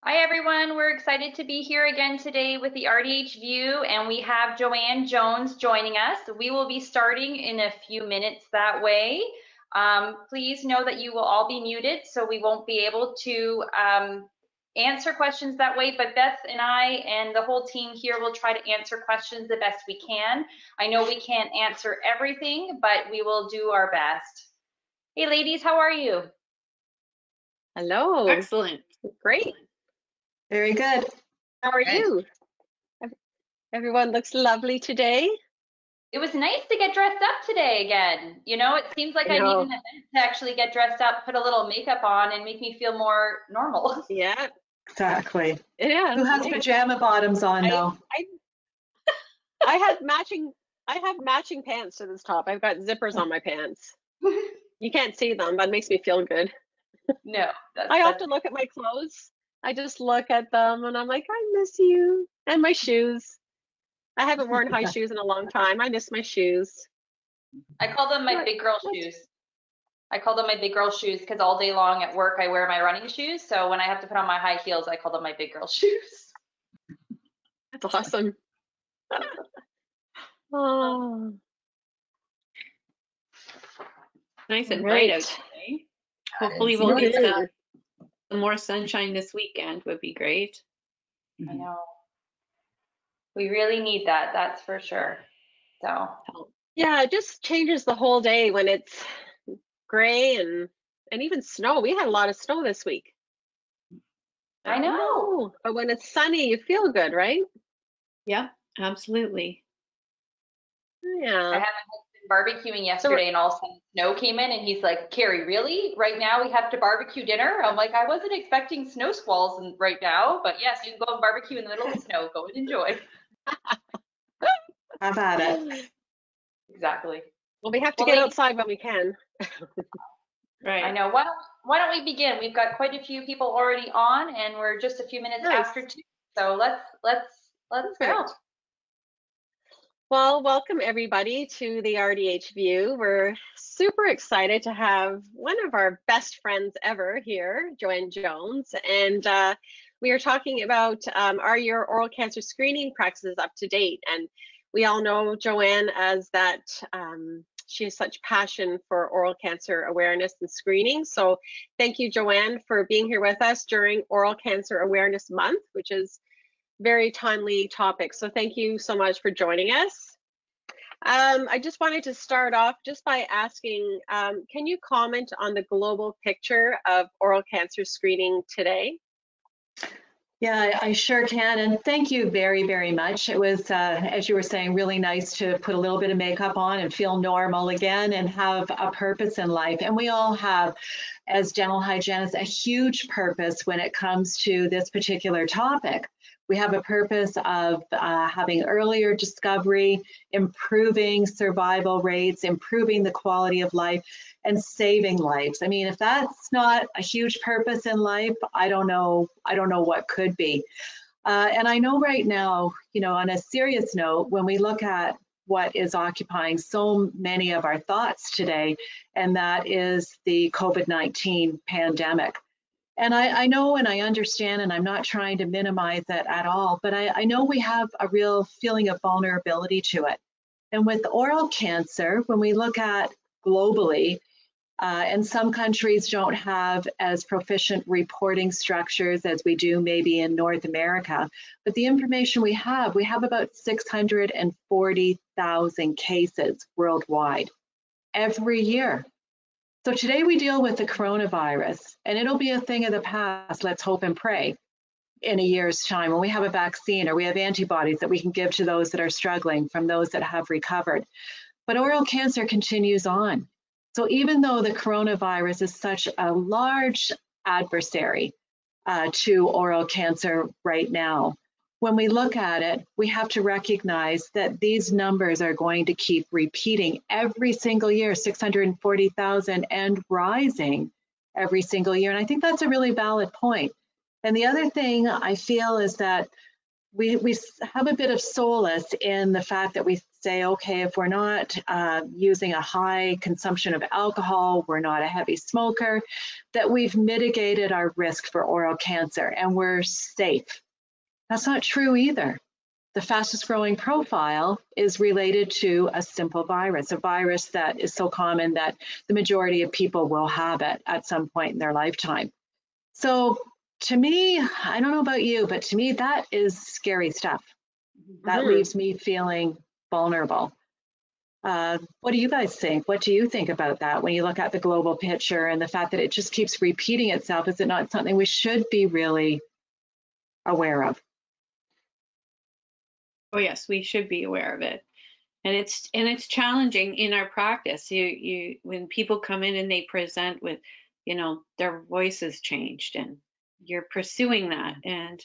Hi everyone, we're excited to be here again today with the RDH View, and we have Joanne Jones joining us. We will be starting in a few minutes that way. Please know that you will all be muted, so we won't be able to answer questions that way, but Beth and I and the whole team here will try to answer questions the best we can. I know we can't answer everything, but we will do our best. Hey ladies, how are you? Hello. Excellent. Great. Very good. How are you? Everyone looks lovely today. It was nice to get dressed up today again. You know, it seems like I need an event to actually get dressed up, put a little makeup on, and make me feel more normal. Yeah. Exactly. Yeah. Who has pajama bottoms on though? I have matching pants to this top. I've got zippers on my pants. You can't see them, but it makes me feel good. No. I often look at my clothes. I just look at them and I'm like, I miss you. And my shoes. I haven't worn high shoes in a long time. I miss my shoes. I call them my big girl shoes. I call them my big girl shoes because all day long at work I wear my running shoes. So when I have to put on my high heels, I call them my big girl shoes. That's awesome. Oh. Nice and bright out today. Hopefully we'll get some more sunshine this weekend. Would be great. I know. We really need that, that's for sure. So yeah, it just changes the whole day when it's gray and even snow. We had a lot of snow this week. I know. But when it's sunny, you feel good, right? Yeah, absolutely. Yeah. I had my husband barbecuing yesterday and all of a sudden snow came in and he's like, Carrie, really? Right now we have to barbecue dinner? I'm like, I wasn't expecting snow squalls right now, but yes, you can go and barbecue in the middle of the snow. Go and enjoy. Have at it. Exactly. Well, we have to get outside when we can. Right. I know. Why don't we begin? We've got quite a few people already on, and we're just a few minutes after 2. So let's go. Well, welcome everybody to the RDH View. We're super excited to have one of our best friends ever here, Joanne Jones, and we are talking about are your oral cancer screening practices up to date? And we all know Joanne as that she has such passion for oral cancer awareness and screening. So thank you, Joanne, for being here with us during Oral Cancer Awareness Month, which is very timely topic. So thank you so much for joining us. I just wanted to start off just by asking, can you comment on the global picture of oral cancer screening today? Yeah, I sure can. And thank you very, very much. It was, as you were saying, really nice to put a little bit of makeup on and feel normal again and have a purpose in life. And we all have, as dental hygienists, a huge purpose when it comes to this particular topic. We have a purpose of having earlier discovery, improving survival rates, improving the quality of life, and saving lives. I mean, if that's not a huge purpose in life, I don't know what could be. And I know right now, you know, on a serious note, when we look at what is occupying so many of our thoughts today, and that is the COVID-19 pandemic. And I know and I understand, and I'm not trying to minimize it at all, but I know we have a real feeling of vulnerability to it. And with oral cancer, when we look at globally, and some countries don't have as proficient reporting structures as we do maybe in North America, but the information we have about 640,000 cases worldwide every year. So today we deal with the coronavirus, and it'll be a thing of the past, let's hope and pray, in a year's time when we have a vaccine or we have antibodies that we can give to those that are struggling from those that have recovered. But oral cancer continues on. So even though the coronavirus is such a large adversary to oral cancer right now, when we look at it, we have to recognize that these numbers are going to keep repeating every single year, 640,000 and rising every single year. And I think that's a really valid point. And the other thing I feel is that we have a bit of solace in the fact that we say, okay, if we're not using a high consumption of alcohol, we're not a heavy smoker, that we've mitigated our risk for oral cancer and we're safe. That's not true either. The fastest growing profile is related to a simple virus, a virus that is so common that the majority of people will have it at some point in their lifetime. So to me, I don't know about you, but to me, that is scary stuff. That leaves me feeling vulnerable. What do you guys think? What do you think about that when you look at the global picture and the fact that it just keeps repeating itself? Is it not something we should be really aware of? Oh yes, we should be aware of it. And it's challenging in our practice. You when people come in and they present with, their voice has changed and you're pursuing that, and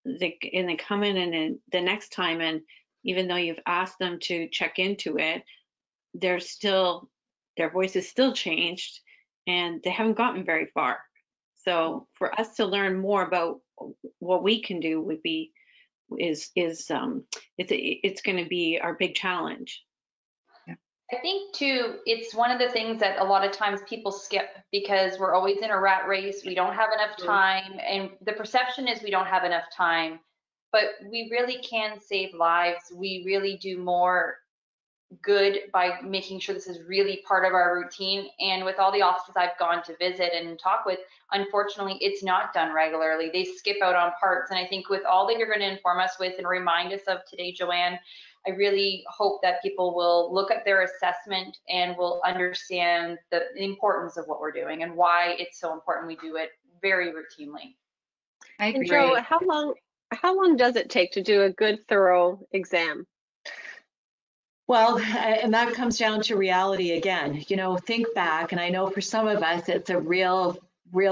they come in and then the next time, and even though you've asked them to check into it, their voice is still changed and they haven't gotten very far. So for us to learn more about what we can do would be it's going to be our big challenge. I think too, it's one of the things that a lot of times people skip because we're always in a rat race. We don't have enough time, and the perception is we don't have enough time, but we really can save lives. We really do more good by making sure this is really part of our routine. And with all the offices I've gone to visit and talk with, unfortunately, it's not done regularly. They skip out on parts. And I think with all that you're going to inform us with and remind us of today, Joanne, I really hope that people will look at their assessment and will understand the importance of what we're doing and why it's so important we do it very routinely. I agree. And Joe, how long does it take to do a good, thorough exam? Well, and that comes down to reality again. Think back, and I know for some of us, it's a real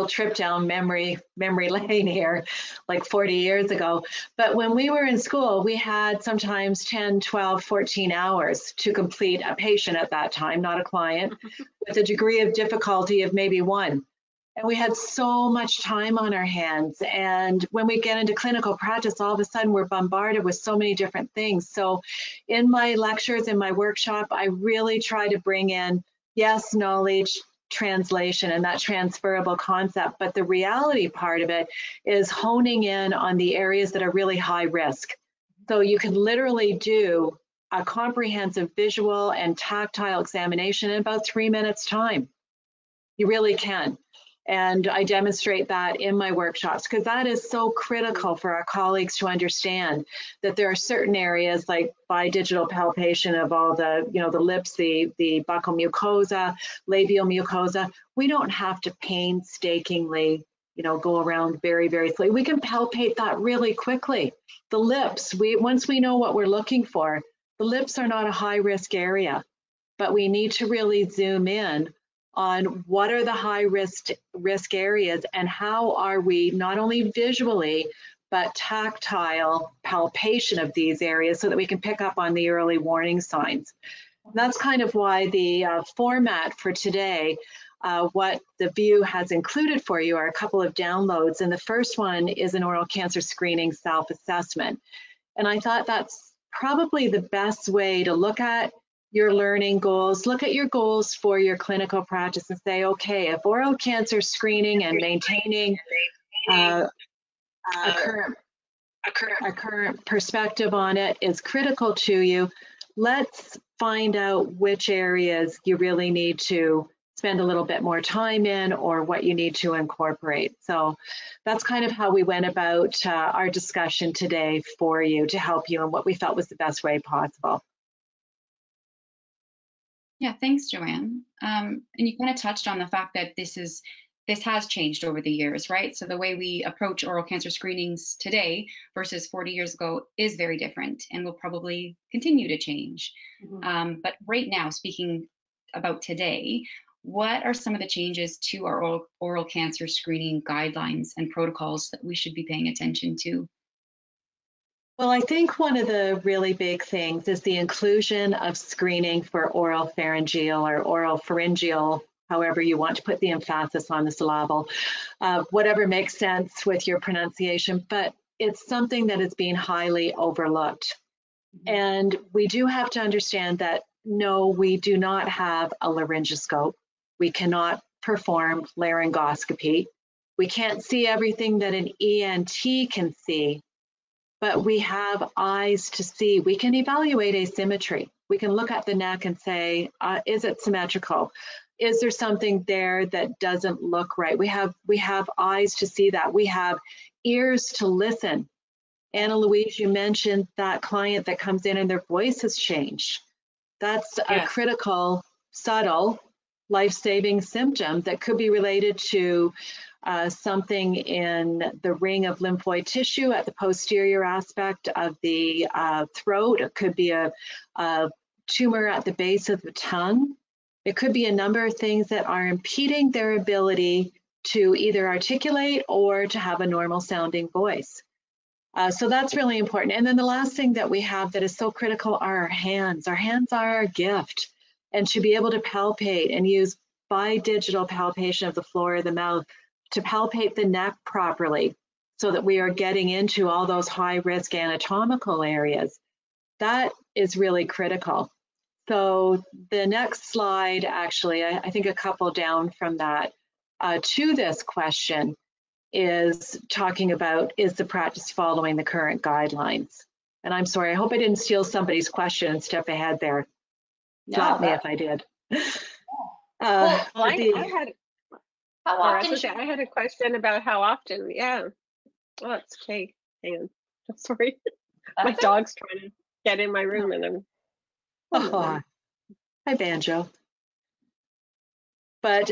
trip down memory lane here, like 40 years ago. But when we were in school, we had sometimes 10, 12, 14 hours to complete a patient at that time, not a client, with a degree of difficulty of maybe 1. And we had so much time on our hands. And when we get into clinical practice, all of a sudden we're bombarded with so many different things. So in my lectures, in my workshop, I really try to bring in, yes, knowledge, translation, and that transferable concept. But the reality part of it is honing in on the areas that are really high risk. So you can literally do a comprehensive visual and tactile examination in about 3 minutes time. You really can. And I demonstrate that in my workshops because that is so critical for our colleagues to understand that there are certain areas like by digital palpation of all the, the lips, the buccal mucosa, labial mucosa. We don't have to painstakingly, go around very, very slowly. We can palpate that really quickly. The lips, once we know what we're looking for, the lips are not a high risk area, but we need to really zoom in on what are the high risk areas and how are we not only visually but tactile palpation of these areas so that we can pick up on the early warning signs. And that's kind of why the format for today, what the View has included for you are a couple of downloads, and the first one is an oral cancer screening self-assessment. And I thought that's probably the best way to look at your learning goals, look at your goals for your clinical practice and say, okay, if oral cancer screening and maintaining a current perspective on it is critical to you, let's find out which areas you really need to spend a little bit more time in or what you need to incorporate. So that's kind of how we went about our discussion today for you to help you and what we felt was the best way possible. Yeah, thanks, Joanne. And you kind of touched on the fact that this has changed over the years, right? So the way we approach oral cancer screenings today versus 40 years ago is very different and will probably continue to change. Mm-hmm. But right now, speaking about today, what are some of the changes to our oral cancer screening guidelines and protocols that we should be paying attention to? Well, I think one of the really big things is the inclusion of screening for oral pharyngeal or oral pharyngeal, however you want to put the emphasis on the syllable, whatever makes sense with your pronunciation, but it's something that is being highly overlooked. And we do have to understand that, no, we do not have a laryngoscope. We cannot perform laryngoscopy. We can't see everything that an ENT can see, but we have eyes to see. We can evaluate asymmetry. We can look at the neck and say, is it symmetrical? Is there something there that doesn't look right? We have eyes to see that. We have ears to listen. Anna Louise, you mentioned that client that comes in and their voice has changed. That's a critical, subtle, life-saving symptom that could be related to something in the ring of lymphoid tissue at the posterior aspect of the throat. It could be a tumor at the base of the tongue. It could be a number of things that are impeding their ability to either articulate or to have a normal sounding voice. So that's really important. And then the last thing that we have that is so critical are our hands. Our hands are our gift. And to be able to palpate and use bidigital palpation of the floor of the mouth to palpate the neck properly so that we are getting into all those high-risk anatomical areas, that is really critical. So the next slide, actually, I think a couple down from that, to this question is talking about, is the practice following the current guidelines? And I'm sorry, I hope I didn't steal somebody's question and step ahead there. Stop me if I did. Well, I had a question about how often. Yeah. Oh, it's okay. Hang on. Sorry. My dog's trying to get in my room and I'm. Hi, Banjo. But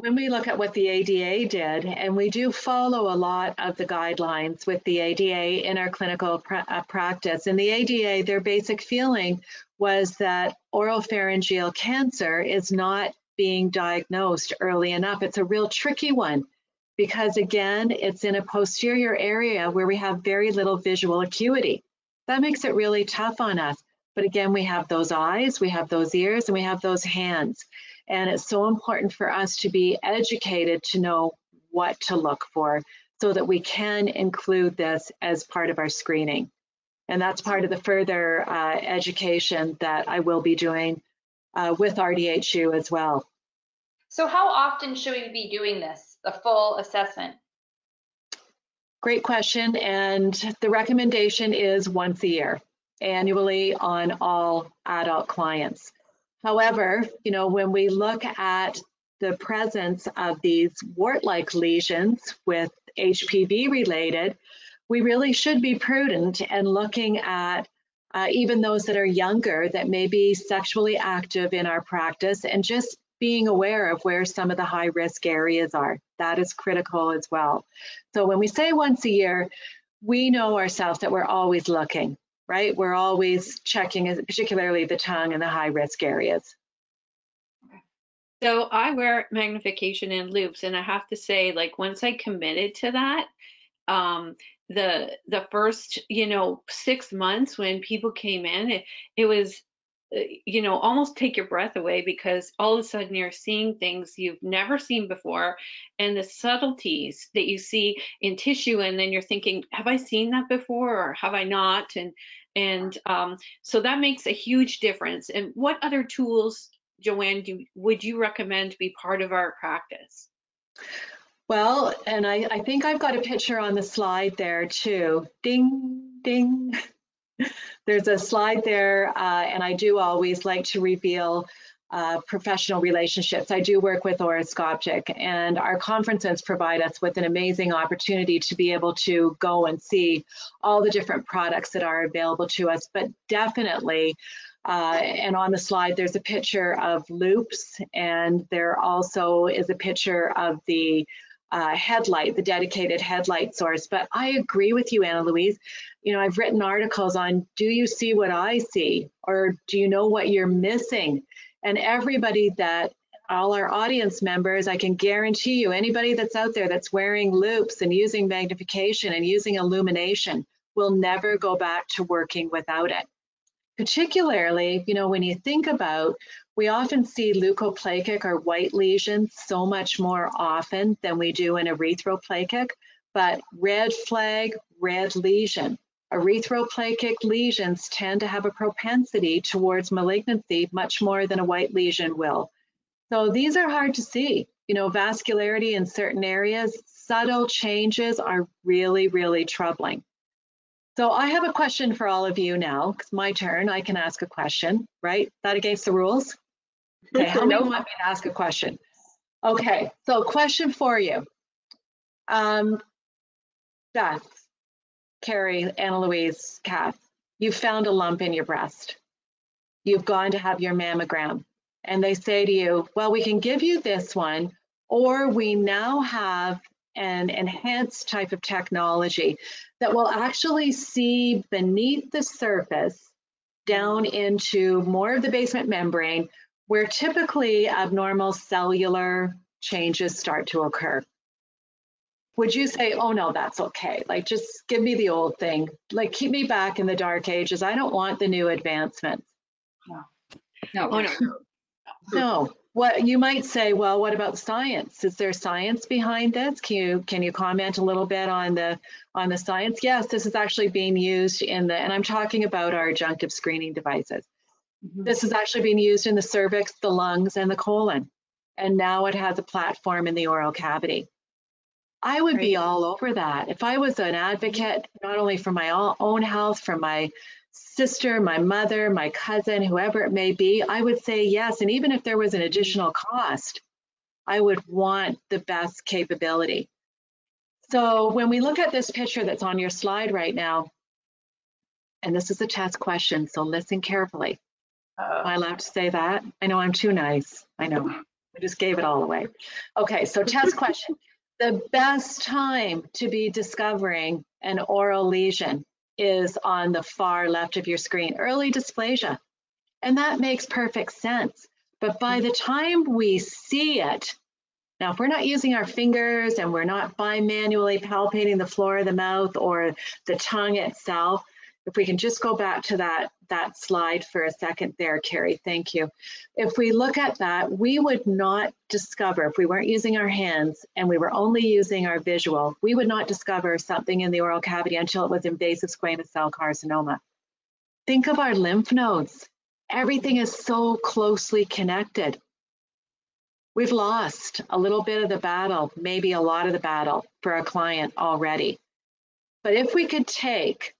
when we look at what the ADA did, and we do follow a lot of the guidelines with the ADA in our clinical practice, and the ADA, their basic feeling was that oropharyngeal cancer is not being diagnosed early enough. It's a real tricky one because, again, it's in a posterior area where we have very little visual acuity. That makes it really tough on us. But again, we have those eyes, we have those ears, and we have those hands. And it's so important for us to be educated to know what to look for so that we can include this as part of our screening. And that's part of the further education that I will be doing with RDHU as well. So how often should we be doing this, the full assessment? Great question. And the recommendation is once a year, annually on all adult clients. However, when we look at the presence of these wart-like lesions with HPV related, we really should be prudent and looking at even those that are younger that may be sexually active in our practice and just being aware of where some of the high risk areas are. That is critical as well. So when we say once a year, we know ourselves that we're always looking. Right? We're always checking, particularly the tongue and the high risk areas. So I wear magnification and loops, and I have to say, like, once I committed to that, the first 6 months when people came in, it was almost take your breath away because all of a sudden you're seeing things you've never seen before and the subtleties that you see in tissue, and then you're thinking, have I seen that before or have I not? And so that makes a huge difference. And what other tools, Joanne, would you recommend to be part of our practice? Well, and I think I've got a picture on the slide there too. Ding, ding. There's a slide there, and I do always like to reveal professional relationships. I do work with Oroscoptic, and our conferences provide us with an amazing opportunity to be able to go and see all the different products that are available to us. But definitely, and on the slide, there's a picture of loops, and there also is a picture of the headlight, the dedicated headlight source. But I agree with you, Anna Louise. I've written articles on, do you see what I see? Or do you know what you're missing? And everybody all our audience members, I can guarantee you, anybody that's out there that's wearing loops and using magnification and using illumination will never go back to working without it. Particularly, when you think about, we often see leukoplakic or white lesions so much more often than we do in erythroplakic, but red flag, red lesion, Erythroplakic lesions tend to have a propensity towards malignancy much more than a white lesion will. So these are hard to see. You know, vascularity in certain areas, subtle changes are really, really troubling. So I have a question for all of you now. It's my turn. I can ask a question, right? Is that against the rules? Okay, how many want me to ask a question? Okay, so question for you. Beth, Carrie, Anna Louise, Kath, you found a lump in your breast. You've gone to have your mammogram. And they say to you, well, we can give you this one, or we now have an enhanced type of technology that will actually see beneath the surface down into more of the basement membrane, where typically abnormal cellular changes start to occur. Would you say, oh no, that's okay, like just give me the old thing, like keep me back in the dark ages, I don't want the new advancements? No. Oh, no. No. What you might say, well, what about science? Is there science behind this? Can you comment a little bit on the science? Yes, this is actually being used in the, and I'm talking about our adjunctive screening devices. This is actually being used in the cervix, the lungs, and the colon. And now it has a platform in the oral cavity. I would be all over that. If I was an advocate, not only for my own health, for my sister, my mother, my cousin, whoever it may be, I would say yes. And even if there was an additional cost, I would want the best capability. So when we look at this picture that's on your slide right now, and this is a test question, so listen carefully. Am I allowed to say that? I know I'm too nice. I know. I just gave it all away. Okay, so test question. The best time to be discovering an oral lesion is on the far left of your screen, early dysplasia. And that makes perfect sense. But by the time we see it, now if we're not using our fingers and we're not manually palpating the floor of the mouth or the tongue itself, if we can just go back to that slide for a second there, Carrie, thank you. If we look at that, we would not discover, if we weren't using our hands and we were only using our visual, we would not discover something in the oral cavity until it was invasive squamous cell carcinoma. Think of our lymph nodes. Everything is so closely connected. We've lost a little bit of the battle, maybe a lot of the battle for a client already. But if we could take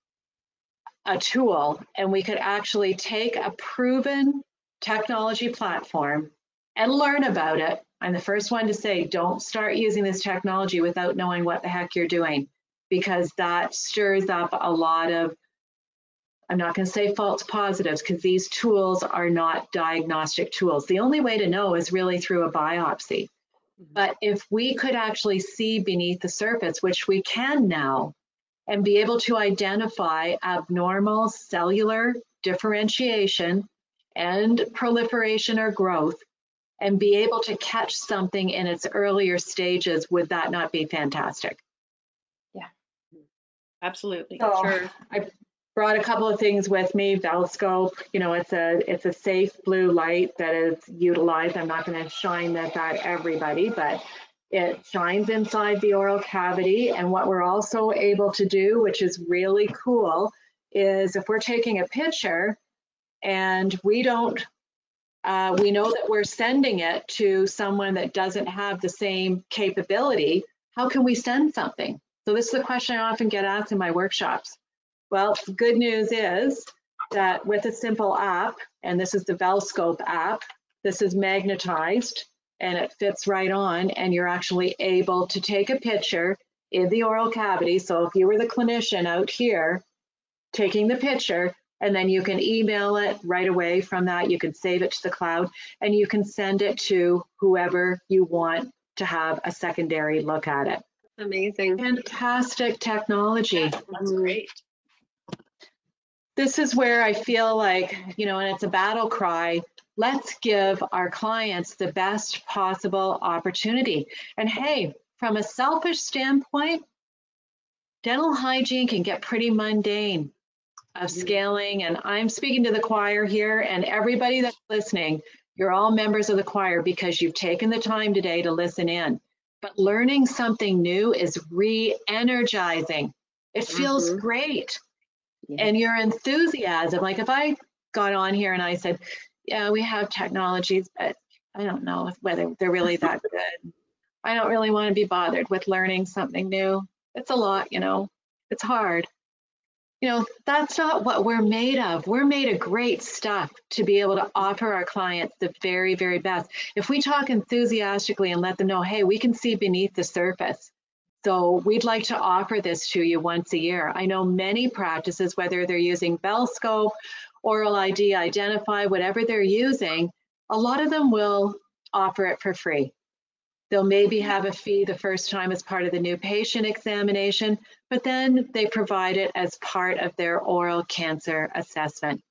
a tool and we could actually take a proven technology platform and learn about it. I'm the first one to say, don't start using this technology without knowing what the heck you're doing, because that stirs up a lot of, I'm not going to say false positives, because these tools are not diagnostic tools. The only way to know is really through a biopsy. But if we could actually see beneath the surface, which we can now, and be able to identify abnormal cellular differentiation and proliferation or growth, and be able to catch something in its earlier stages, would that not be fantastic? Yeah, absolutely. So Sure. I brought a couple of things with me. Velscope, you know, it's a safe blue light that is utilized. I'm not going to shine this at everybody, but it shines inside the oral cavity. And what we're also able to do, which is really cool, is if we're taking a picture and we know that we're sending it to someone that doesn't have the same capability, how can we send something? So this is the question I often get asked in my workshops. Well, the good news is that with a simple app, and this is the Velscope app, this is magnetized, and it fits right on, and you're actually able to take a picture in the oral cavity. So if you were the clinician out here taking the picture, and then you can email it right away from that, you can save it to the cloud, and you can send it to whoever you want to have a secondary look at it. Amazing. Fantastic technology. That's great. This is where I feel like, you know, and it's a battle cry, let's give our clients the best possible opportunity. And hey, from a selfish standpoint, dental hygiene can get pretty mundane of scaling. And I'm speaking to the choir here, and everybody that's listening, you're all members of the choir because you've taken the time today to listen in. But learning something new is re-energizing. It feels great. and your enthusiasm. Like if I got on here and I said, yeah, we have technologies, but I don't know whether they're really that good. I don't really want to be bothered with learning something new. It's a lot, you know, it's hard. You know, that's not what we're made of. We're made of great stuff to be able to offer our clients the very, very best. If we talk enthusiastically and let them know, hey, we can see beneath the surface. So we'd like to offer this to you once a year. I know many practices, whether they're using BellScope, Oral ID, Identify, whatever they're using, a lot of them will offer it for free. They'll maybe have a fee the first time as part of the new patient examination, but then they provide it as part of their oral cancer assessment.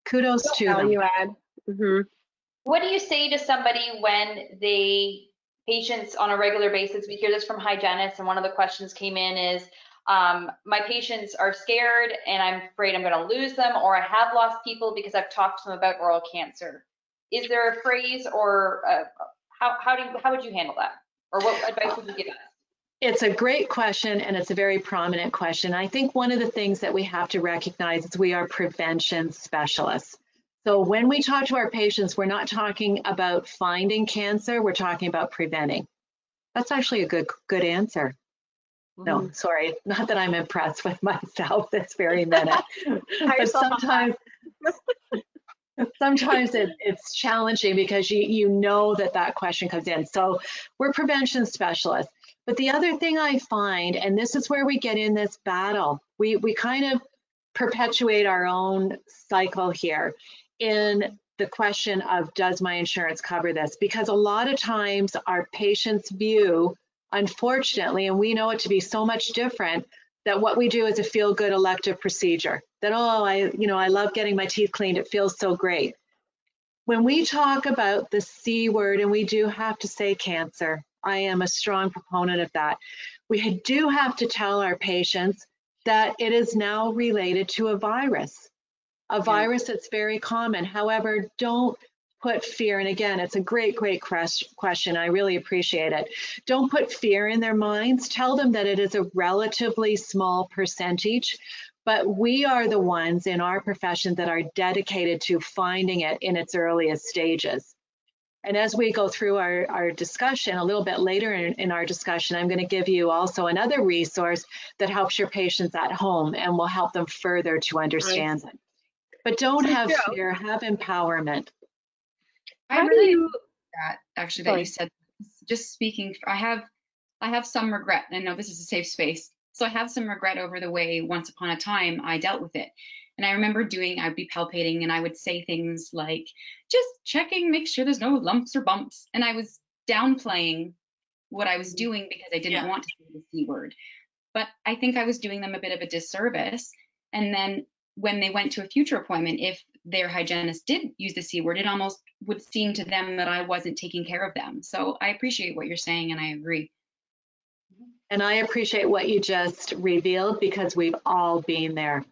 Kudos to them. Value add. Mm-hmm. What do you say to somebody when patients on a regular basis, we hear this from hygienists, and one of the questions came in is, my patients are scared and I'm afraid I'm going to lose them, or I have lost people because I've talked to them about oral cancer. Is there a phrase, or how would you handle that? Or what advice would you give us? It's a great question, and it's a very prominent question. I think one of the things that we have to recognize is we are prevention specialists. So when we talk to our patients, we're not talking about finding cancer, we're talking about preventing. That's actually a good answer. No, sorry, not that I'm impressed with myself this very minute. But sometimes it's challenging because you know that question comes in. So we're prevention specialists. But the other thing I find, and this is where we get in this battle, we kind of perpetuate our own cycle here in the question of, does my insurance cover this? Because a lot of times our patients view, unfortunately, and we know it to be so much different, that what we do is a feel-good elective procedure. That, oh, I love getting my teeth cleaned. It feels so great. When we talk about the C word, and we do have to say cancer, I am a strong proponent of that. We do have to tell our patients that it is now related to a virus that's very common. However, don't put fear, and again, it's a great question. I really appreciate it. Don't put fear in their minds. Tell them that it is a relatively small percentage, but we are the ones in our profession that are dedicated to finding it in its earliest stages. And as we go through our discussion, a little bit later in our discussion, I'm going to give you also another resource that helps your patients at home and will help them further to understand it. But don't have fear, have empowerment. I really do that, actually, that you said. Just speaking, I have some regret. I know this is a safe space, so I have some regret over the way once upon a time I dealt with it. And I remember I'd be palpating and I would say things like, just checking, make sure there's no lumps or bumps. And I was downplaying what I was doing because I didn't want to say the C word. But I think I was doing them a bit of a disservice. And then when they went to a future appointment, if their hygienist did use the C word, it almost would seem to them that I wasn't taking care of them. So I appreciate what you're saying, and I agree. And I appreciate what you just revealed, because we've all been there.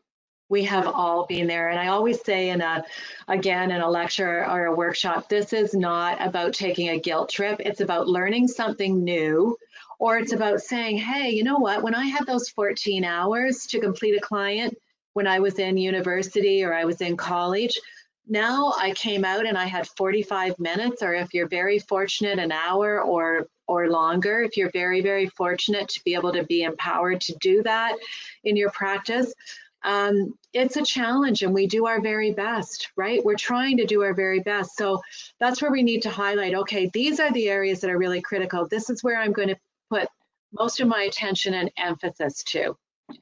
We have all been there. And I always say in a lecture or a workshop, this is not about taking a guilt trip. It's about learning something new, or it's about saying, hey, you know what, when I had those 14 hours to complete a client when I was in university or I was in college, now I came out and I had 45 minutes, or if you're very fortunate, an hour or longer, if you're very, very fortunate to be able to be empowered to do that in your practice. It's a challenge, and we do our very best, right? We're trying to do our very best. So that's where we need to highlight, okay, these are the areas that are really critical. This is where I'm going to put most of my attention and emphasis to.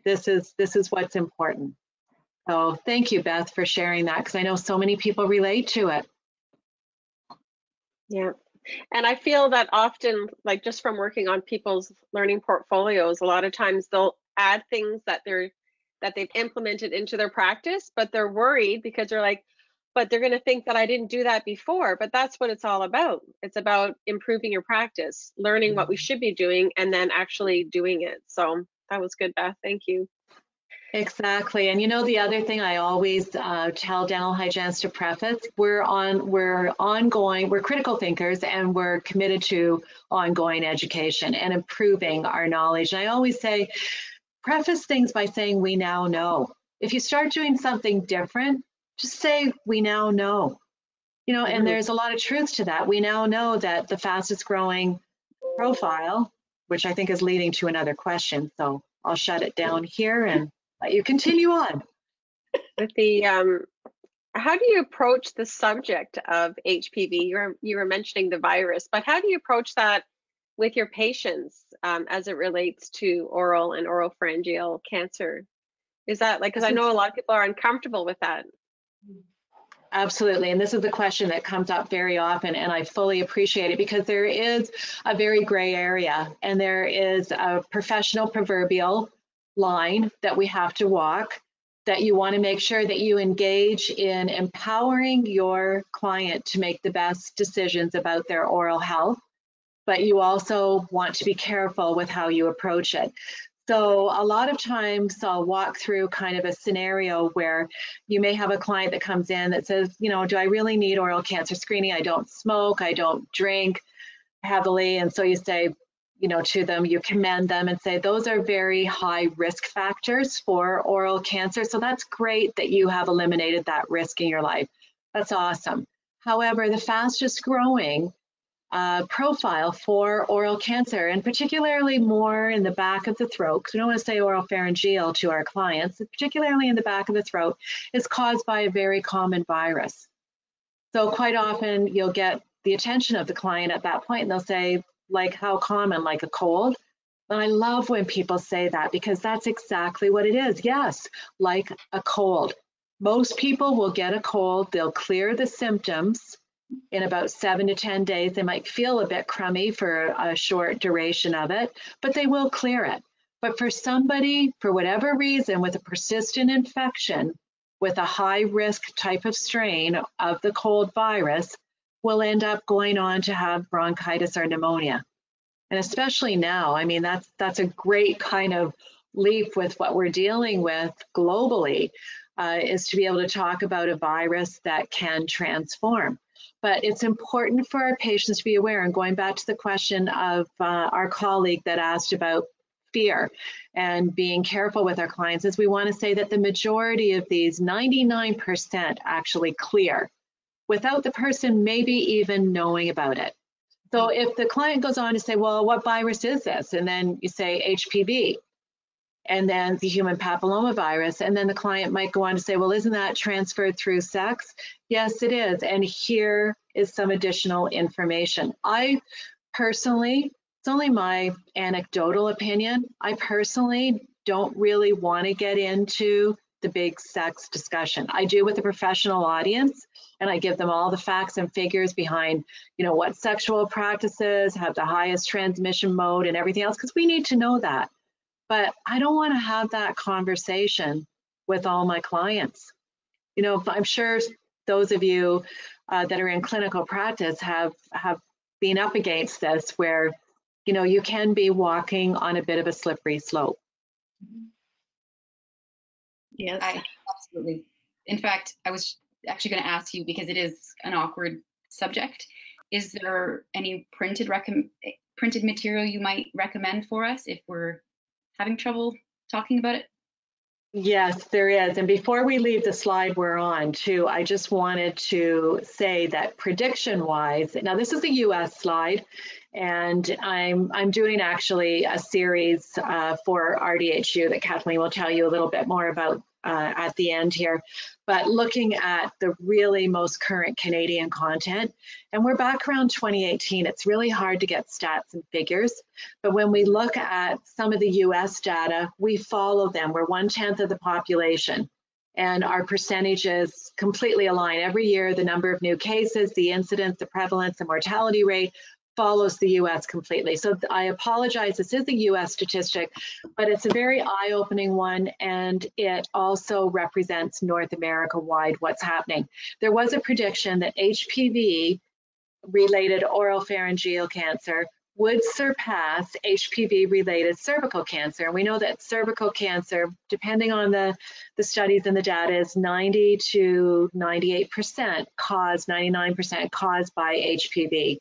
This is what's important. So thank you, Beth, for sharing that, because I know so many people relate to it. Yeah. And I feel that often, like just from working on people's learning portfolios, a lot of times they'll add things that they've implemented into their practice, but they're worried because they're like, but they're going to think that I didn't do that before. But that's what it's all about. It's about improving your practice, learning what we should be doing, and then actually doing it. So that was good, Beth. Thank you. Exactly. And you know, the other thing I always tell dental hygienists to preface, we're critical thinkers, and we're committed to ongoing education and improving our knowledge. And I always say, preface things by saying we now know. If you start doing something different, just say, we now know. You know, and there's a lot of truth to that. We now know that the fastest growing profile, which I think is leading to another question. So I'll shut it down here and let you continue on. With the how do you approach the subject of HPV? You were mentioning the virus, but how do you approach that with your patients as it relates to oral and oropharyngeal cancer? Is that like, because I know a lot of people are uncomfortable with that. Absolutely. And this is a question that comes up very often, and I fully appreciate it because there is a very gray area and there is a professional proverbial line that we have to walk, that you want to make sure that you engage in empowering your client to make the best decisions about their oral health, but you also want to be careful with how you approach it. So a lot of times I'll walk through kind of a scenario where you may have a client that comes in that says, you know, do I really need oral cancer screening? I don't smoke, I don't drink heavily. And so you say, you know, to them, you commend them and say, those are very high risk factors for oral cancer. So that's great that you have eliminated that risk in your life. That's awesome. However, the fastest growing profile for oral cancer, and particularly more in the back of the throat, because we don't want to say oropharyngeal to our clients, particularly in the back of the throat, is caused by a very common virus. So quite often you'll get the attention of the client at that point and they'll say, like, how common? Like a cold? And I love when people say that because that's exactly what it is. Yes, like a cold. Most people will get a cold, they'll clear the symptoms in about 7 to 10 days. They might feel a bit crummy for a short duration of it, but they will clear it. But for somebody, for whatever reason, with a persistent infection, with a high risk type of strain of the cold virus, will end up going on to have bronchitis or pneumonia. And especially now, I mean, that's a great kind of leap with what we're dealing with globally, is to be able to talk about a virus that can transform. But it's important for our patients to be aware, and going back to the question of our colleague that asked about fear and being careful with our clients, is we want to say that the majority of these, 99%, actually clear without the person maybe even knowing about it. So if the client goes on to say, well, what virus is this? And then you say HPV, and then the human papillomavirus, and then the client might go on to say, well, isn't that transferred through sex? Yes, it is. And here is some additional information. I personally, it's only my anecdotal opinion, I personally don't really want to get into the big sex discussion. I do with a professional audience, and I give them all the facts and figures behind, you know, what sexual practices have the highest transmission mode and everything else, because we need to know that. But I don't want to have that conversation with all my clients. You know, I'm sure those of you that are in clinical practice have been up against this, where, you know, you can be walking on a bit of a slippery slope. Yes, Absolutely. In fact, I was actually going to ask you, because it is an awkward subject, is there any printed material you might recommend for us if we're having trouble talking about it? Yes, there is. And before we leave the slide we're on too, I just wanted to say that prediction-wise, now this is the US slide, and I'm doing actually a series for RDHU that Kathleen will tell you a little bit more about at the end here, but looking at the really most current Canadian content, and we're back around 2018. It's really hard to get stats and figures, but when we look at some of the US data, we follow them. We're 1/10 of the population, and our percentages completely align. Every year, the number of new cases, the incidence, the prevalence, the mortality rate follows the US completely. So I apologize, this is a US statistic, but it's a very eye-opening one, and it also represents North America-wide what's happening. There was a prediction that HPV-related oropharyngeal cancer would surpass HPV-related cervical cancer. And we know that cervical cancer, depending on the studies and the data, is 90 to 98% caused, 99% caused by HPV.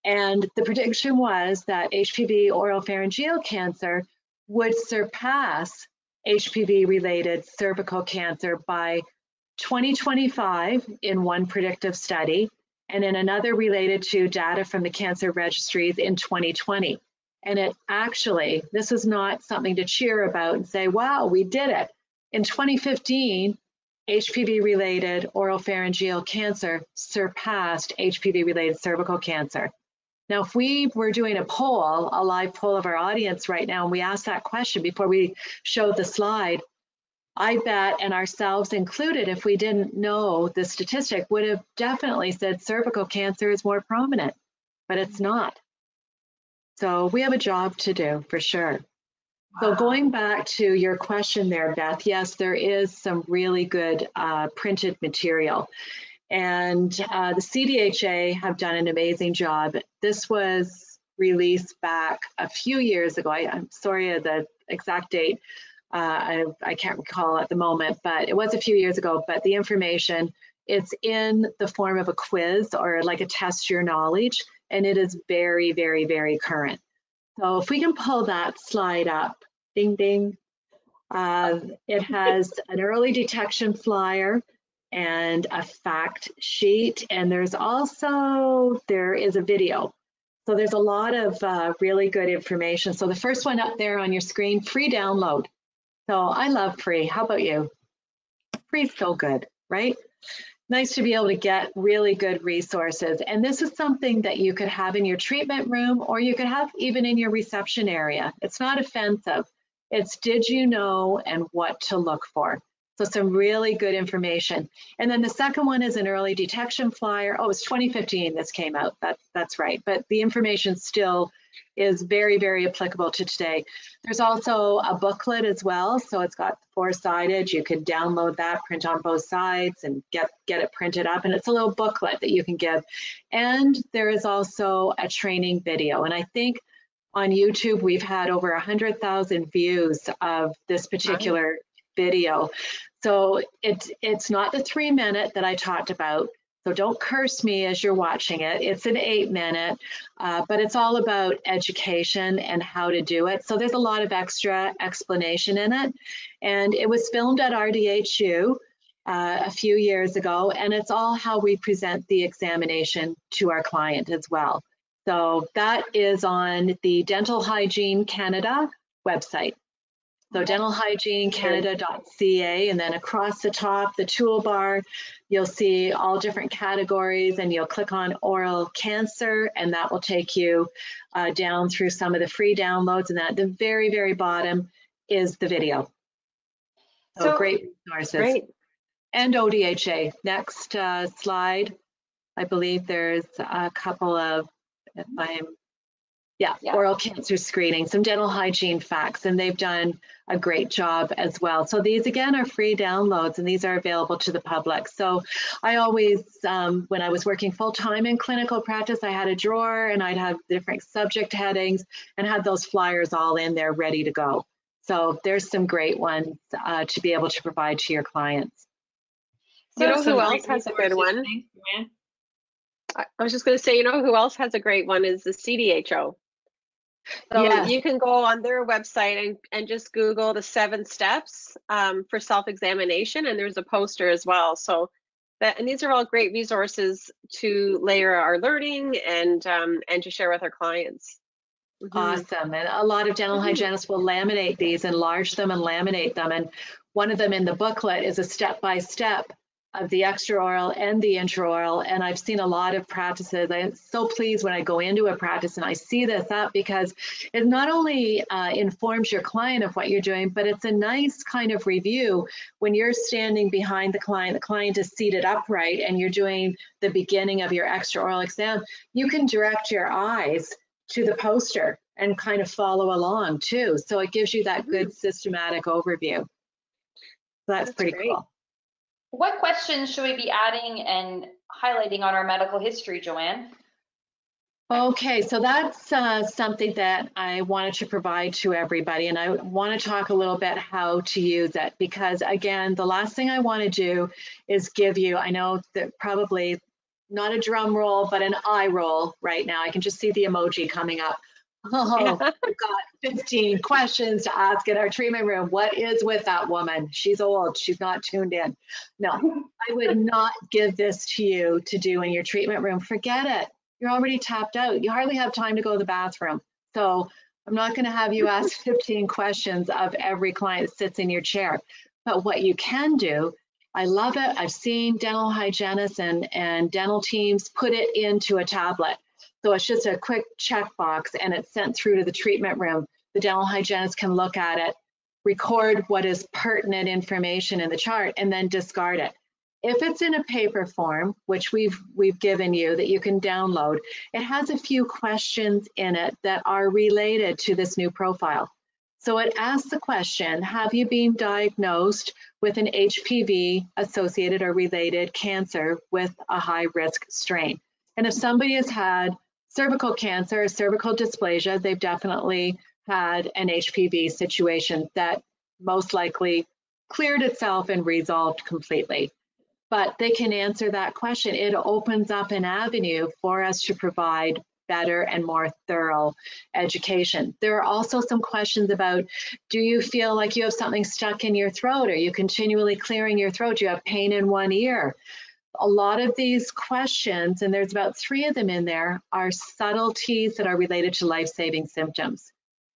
And the prediction was that HPV oropharyngeal cancer would surpass HPV-related cervical cancer by 2025 in one predictive study, and in another related to data from the cancer registries in 2020. And it actually, this is not something to cheer about and say, wow, we did it. In 2015, HPV-related oropharyngeal cancer surpassed HPV-related cervical cancer. Now, if we were doing a poll, a live poll of our audience right now, and we asked that question before we showed the slide, I bet, and ourselves included, if we didn't know the statistic, would have definitely said cervical cancer is more prominent, but it's not. So we have a job to do for sure. So going back to your question there, Beth, yes, there is some really good printed material. And the CDHA have done an amazing job. This was released back a few years ago. I'm sorry the exact date. I can't recall at the moment, but it was a few years ago. But the information, it's in the form of a quiz or like a test your knowledge, and it is very, very, very current. So if we can pull that slide up, ding, ding. It has an early detection flyer and a fact sheet, and there is a video. So there's a lot of really good information. So the first one up there on your screen, free download. So I love free. How about you? Free is so good, right? Nice to be able to get really good resources. And this is something that you could have in your treatment room, or you could have even in your reception area. It's not offensive. It's did you know and what to look for. So some really good information. And then the second one is an early detection flyer. Oh, it's 2015 this came out. That's right. But the information still is very, very applicable to today. There's also a booklet as well. So it's got four-sided. You can download that, print on both sides, and get it printed up. And it's a little booklet that you can give. And there is also a training video. And I think on YouTube, we've had over 100,000 views of this particular video. So it's not the 3-minute that I talked about. So don't curse me as you're watching it. It's an 8-minute, but it's all about education and how to do it. So there's a lot of extra explanation in it. And it was filmed at RDHU a few years ago, and it's all how we present the examination to our client as well. So that is on the Dental Hygiene Canada website. So dentalhygienecanada.ca, and then across the top, the toolbar, you'll see all different categories, and you'll click on oral cancer, and that will take you down through some of the free downloads. And at the very, very bottom is the video. So great resources. Great. And ODHA. Next slide. I believe there's a couple of, oral cancer screening, some dental hygiene facts, and they've done a great job as well. So these again are free downloads, and these are available to the public. So I always, when I was working full-time in clinical practice, I had a drawer and I'd have different subject headings and had those flyers all in there ready to go. So there's some great ones to be able to provide to your clients. You know who else has a good one? I was just going to say, you know who else has a great one is the CDHO. So you can go on their website and just Google the 7 steps for self-examination, and there's a poster as well. So and these are all great resources to layer our learning and to share with our clients. Awesome. And a lot of dental hygienists will laminate these, enlarge them and laminate them. And one of them in the booklet is a step-by-step of the extraoral and the intraoral. And I've seen a lot of practices. I'm so pleased when I go into a practice and I see this up, because it not only informs your client of what you're doing, but it's a nice kind of review when you're standing behind the client is seated upright, and you're doing the beginning of your extraoral exam. You can direct your eyes to the poster and kind of follow along too. So it gives you that good systematic overview. So that's pretty cool. What questions should we be adding and highlighting on our medical history, Joanne? Okay, so that's something that I wanted to provide to everybody, and I want to talk a little bit how to use it, because again, the last thing I want to do is give you, I know that probably not a drum roll, but an eye roll right now. I can just see the emoji coming up. Oh, we've got 15 questions to ask in our treatment room. What is with that woman? She's old. She's not tuned in. No, I would not give this to you to do in your treatment room. Forget it. You're already tapped out. You hardly have time to go to the bathroom. So I'm not going to have you ask 15 questions of every client that sits in your chair. But what you can do, I love it. I've seen dental hygienists and dental teams put it into a tablet. So it's just a quick checkbox and it's sent through to the treatment room. The dental hygienist can look at it, record what is pertinent information in the chart, and then discard it. If it's in a paper form, which we've given you that you can download, it has a few questions in it that are related to this new profile. So it asks the question, have you been diagnosed with an HPV associated or related cancer with a high risk strain? And if somebody has had cervical cancer, cervical dysplasia, they've definitely had an HPV situation that most likely cleared itself and resolved completely. But they can answer that question. It opens up an avenue for us to provide better and more thorough education. There are also some questions about, do you feel like you have something stuck in your throat? Are you continually clearing your throat? Do you have pain in one ear? A lot of these questions, and there's about 3 of them in there, are subtleties that are related to life-saving symptoms.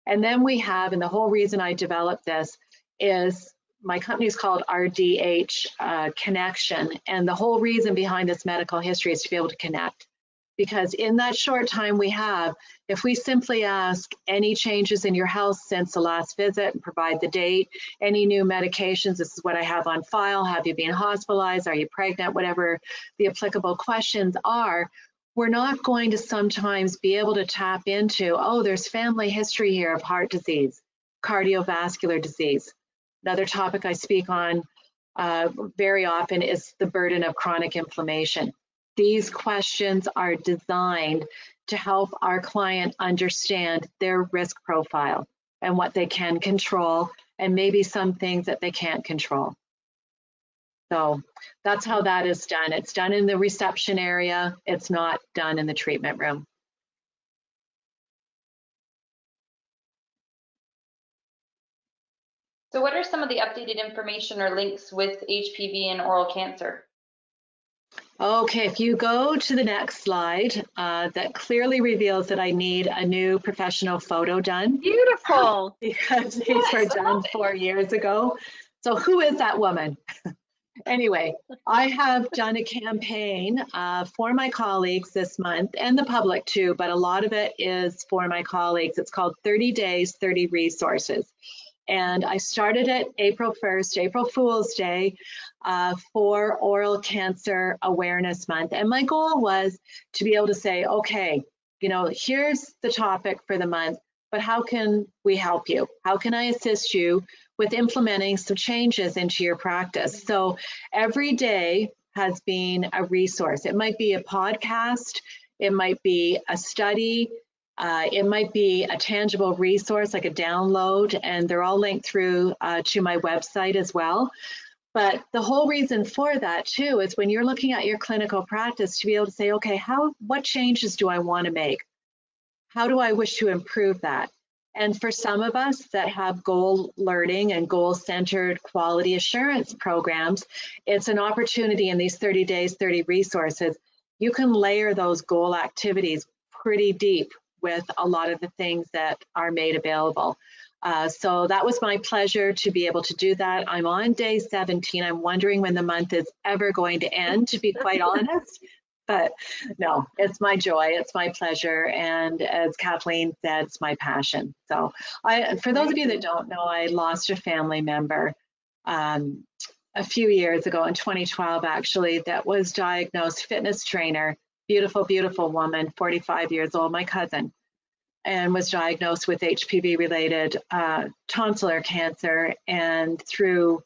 And then we have, and the whole reason I developed this is my company is called RDH Connection. And the whole reason behind this medical history is to be able to connect. Because in that short time we have, if we simply ask any changes in your health since the last visit and provide the date, any new medications, this is what I have on file, have you been hospitalized, are you pregnant, whatever the applicable questions are, we're not going to sometimes be able to tap into, oh, there's family history here of heart disease, cardiovascular disease. Another topic I speak on very often is the burden of chronic inflammation. These questions are designed to help our client understand their risk profile and what they can control and maybe some things that they can't control. So that's how that is done. It's done in the reception area. It's not done in the treatment room. So what are some of the updated information or links with HPV and oral cancer? Okay, if you go to the next slide, that clearly reveals that I need a new professional photo done. Beautiful. Because these were done 4 years ago. So who is that woman? Anyway, I have done a campaign for my colleagues this month and the public too, but a lot of it is for my colleagues. It's called 30 Days, 30 Resources. And I started it April 1st, April Fool's Day, for Oral Cancer Awareness Month. And my goal was to be able to say, okay, you know, here's the topic for the month, but how can we help you? How can I assist you with implementing some changes into your practice? So every day has been a resource. It might be a podcast, it might be a study, it might be a tangible resource like a download, and they're all linked through to my website as well. But the whole reason for that too is when you're looking at your clinical practice to be able to say, okay, what changes do I want to make? How do I wish to improve that? And for some of us that have goal learning and goal-centered quality assurance programs, it's an opportunity in these 30 days, 30 resources. You can layer those goal activities pretty deep with a lot of the things that are made available. So that was my pleasure to be able to do that. I'm on day 17. I'm wondering when the month is ever going to end, to be quite honest. But no, it's my joy, it's my pleasure, and as Kathleen said, it's my passion. So for those of you that don't know, I lost a family member a few years ago, in 2012 actually, that was diagnosed, fitness trainer, beautiful, beautiful woman, 45 years old, my cousin, and was diagnosed with HPV-related tonsillar cancer, and through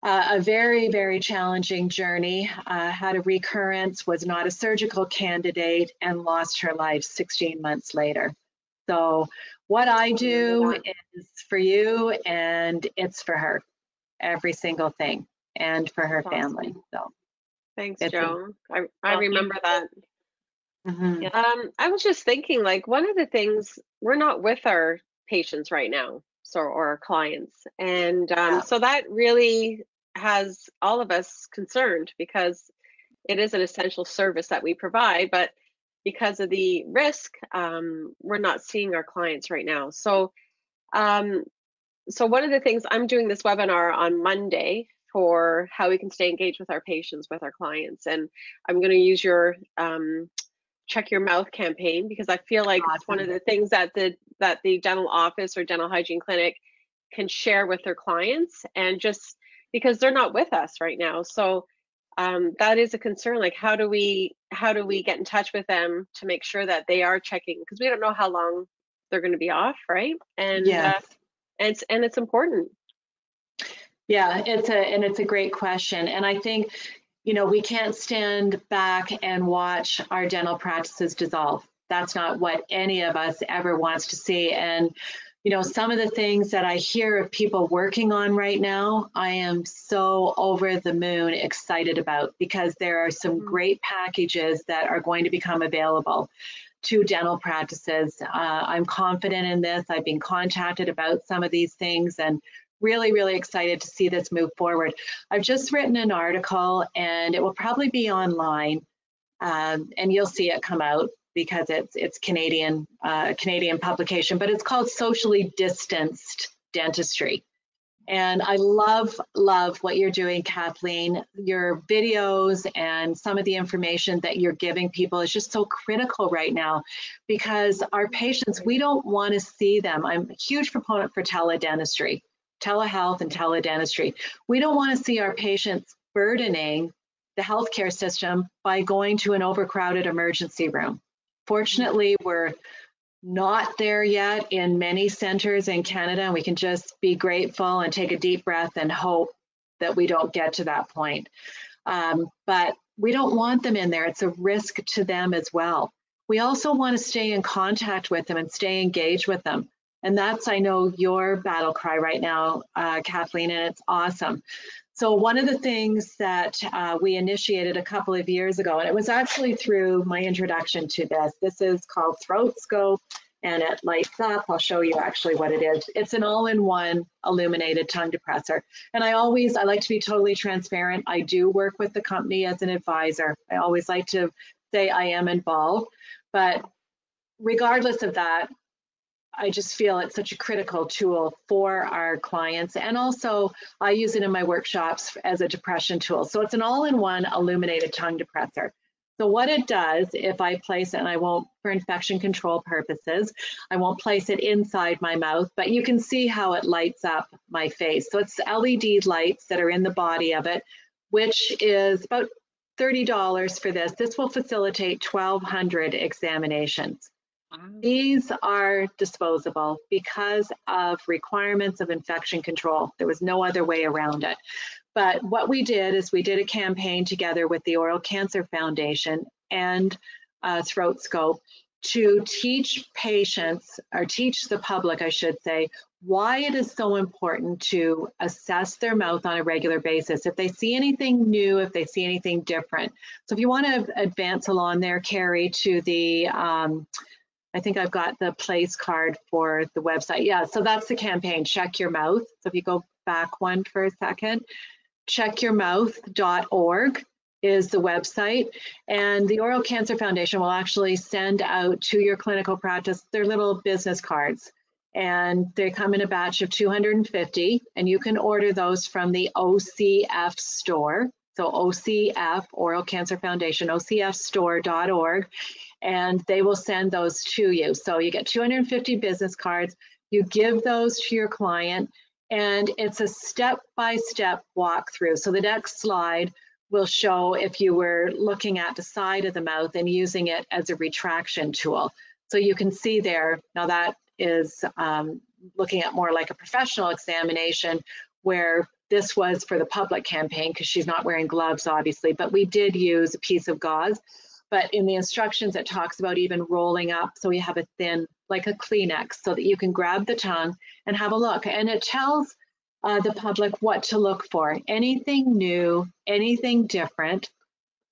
a very, very challenging journey, had a recurrence, was not a surgical candidate, and lost her life 16 months later. So what I do is for you, and it's for her, every single thing, and for her family. So thanks, Joan. I remember that. Mhm. I was just thinking, like, one of the things, we're not with our patients right now, so, or our clients, and Yeah. so that really has all of us concerned, because it is an essential service that we provide, but because of the risk, we're not seeing our clients right now. So, um, so one of the things, I'm doing this webinar on Monday for how we can stay engaged with our patients, with our clients, and I'm going to use your check your mouth campaign, because I feel like it's one of Awesome. the things that the dental office or dental hygiene clinic can share with their clients, and just because they're not with us right now. So that is a concern. Like, how do we get in touch with them to make sure that they are checking, because we don't know how long they're going to be off, right? And Yes. it's important. Yeah, it's a great question. And I think, we can't stand back and watch our dental practices dissolve. That's not what any of us ever wants to see. And, some of the things that I hear of people working on right now, I am so over the moon excited about, because there are some great packages that are going to become available to dental practices. I'm confident in this. I've been contacted about some of these things, and really, really excited to see this move forward. I've just written an article, and it will probably be online, and you'll see it come out, because it's Canadian publication, but it's called Socially Distanced Dentistry. And I love what you're doing, Kathleen. Your videos and some of the information that you're giving people is just so critical right now, because our patients, we don't want to see them. I'm a huge proponent for teledentistry, telehealth and teledentistry. We don't want to see our patients burdening the healthcare system by going to an overcrowded emergency room. Fortunately, we're not there yet in many centers in Canada, and we can just be grateful and take a deep breath and hope that we don't get to that point. But we don't want them in there. It's a risk to them as well. We also want to stay in contact with them and stay engaged with them. And that's, I know, your battle cry right now, Kathleen, and it's awesome. So one of the things that we initiated a couple of years ago, and it was actually through my introduction to this is called Throat Scope, and it lights up. I'll show you actually what it is. It's an all-in-one illuminated tongue depressor. And I like to be totally transparent. I do work with the company as an advisor. I always like to say I am involved, but regardless of that, I just feel it's such a critical tool for our clients. And also I use it in my workshops as a depression tool. So it's an all-in-one illuminated tongue depressor. So what it does, if I place it, and I won't, for infection control purposes, I won't place it inside my mouth, but you can see how it lights up my face. So it's LED lights that are in the body of it, which is about $30 for this. This will facilitate 1,200 examinations. These are disposable because of requirements of infection control. There was no other way around it. But what we did is we did a campaign together with the Oral Cancer Foundation and Throat Scope to teach patients, or teach the public, I should say, why it is so important to assess their mouth on a regular basis. If they see anything new, if they see anything different. So if you want to advance along there, Carrie, to the I think I've got the place card for the website. Yeah, so that's the campaign, Check Your Mouth. So if you go back one for a second, checkyourmouth.org is the website. And the Oral Cancer Foundation will actually send out to your clinical practice their little business cards. And they come in a batch of 250, and you can order those from the OCF store. So OCF, Oral Cancer Foundation, ocfstore.org. And they will send those to you. So you get 250 business cards, you give those to your client, and it's a step-by-step walkthrough. So the next slide will show if you were looking at the side of the mouth and using it as a retraction tool. So you can see there, now that is looking at more like a professional examination, where this was for the public campaign because she's not wearing gloves, obviously, but we did use a piece of gauze. But in the instructions, it talks about even rolling up, so you have a thin, like a Kleenex, so that you can grab the tongue and have a look. And it tells the public what to look for, anything new, anything different,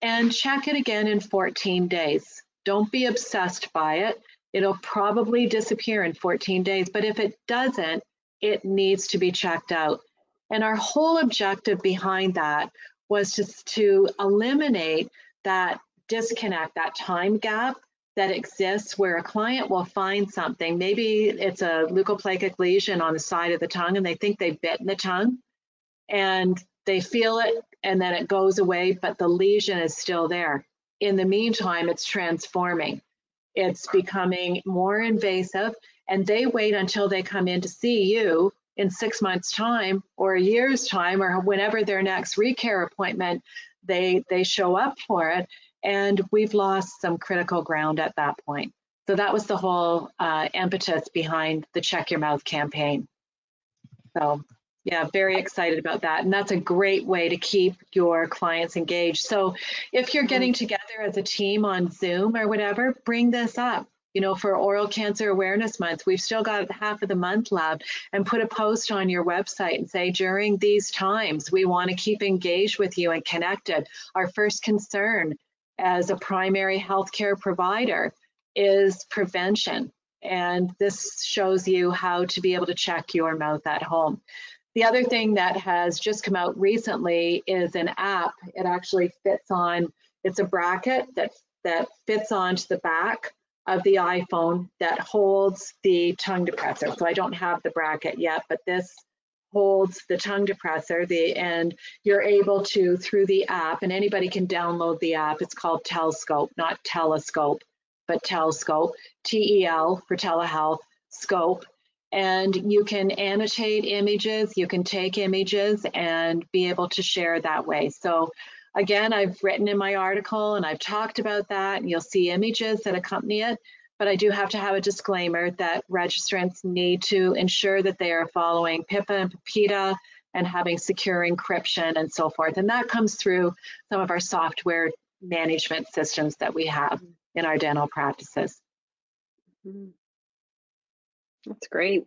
and check it again in 14 days. Don't be obsessed by it. It'll probably disappear in 14 days, but if it doesn't, it needs to be checked out. And our whole objective behind that was just to eliminate that disconnect, that time gap that exists where a client will find something. Maybe it's a leukoplakic lesion on the side of the tongue and they think they've bitten the tongue and they feel it and then it goes away, but the lesion is still there. In the meantime, it's transforming. It's becoming more invasive, and they wait until they come in to see you in 6 months' time or a year's time or whenever their next recare appointment, they show up for it. And we've lost some critical ground at that point. So that was the whole impetus behind the Check Your Mouth campaign. So yeah, very excited about that. And that's a great way to keep your clients engaged. So if you're getting together as a team on Zoom or whatever, bring this up. You know, for Oral Cancer Awareness Month, we've still got half of the month left, and put a post on your website and say, during these times, we want to keep engaged with you and connected. Our first concern as a primary healthcare provider is prevention. And this shows you how to be able to check your mouth at home. The other thing that has just come out recently is an app. It actually fits on, it's a bracket that fits onto the back of the iPhone that holds the tongue depressor. So I don't have the bracket yet, but this holds the tongue depressor, and you're able to, through the app, and anybody can download the app. It's called Telscope, not telescope, but Telscope, TEL for telehealth, scope. And you can annotate images, you can take images and be able to share that way. So again, I've written in my article and I've talked about that, and you'll see images that accompany it. But I do have to have a disclaimer that registrants need to ensure that they are following PIPA and PIPEDA and having secure encryption and so forth. And that comes through some of our software management systems that we have in our dental practices. That's great.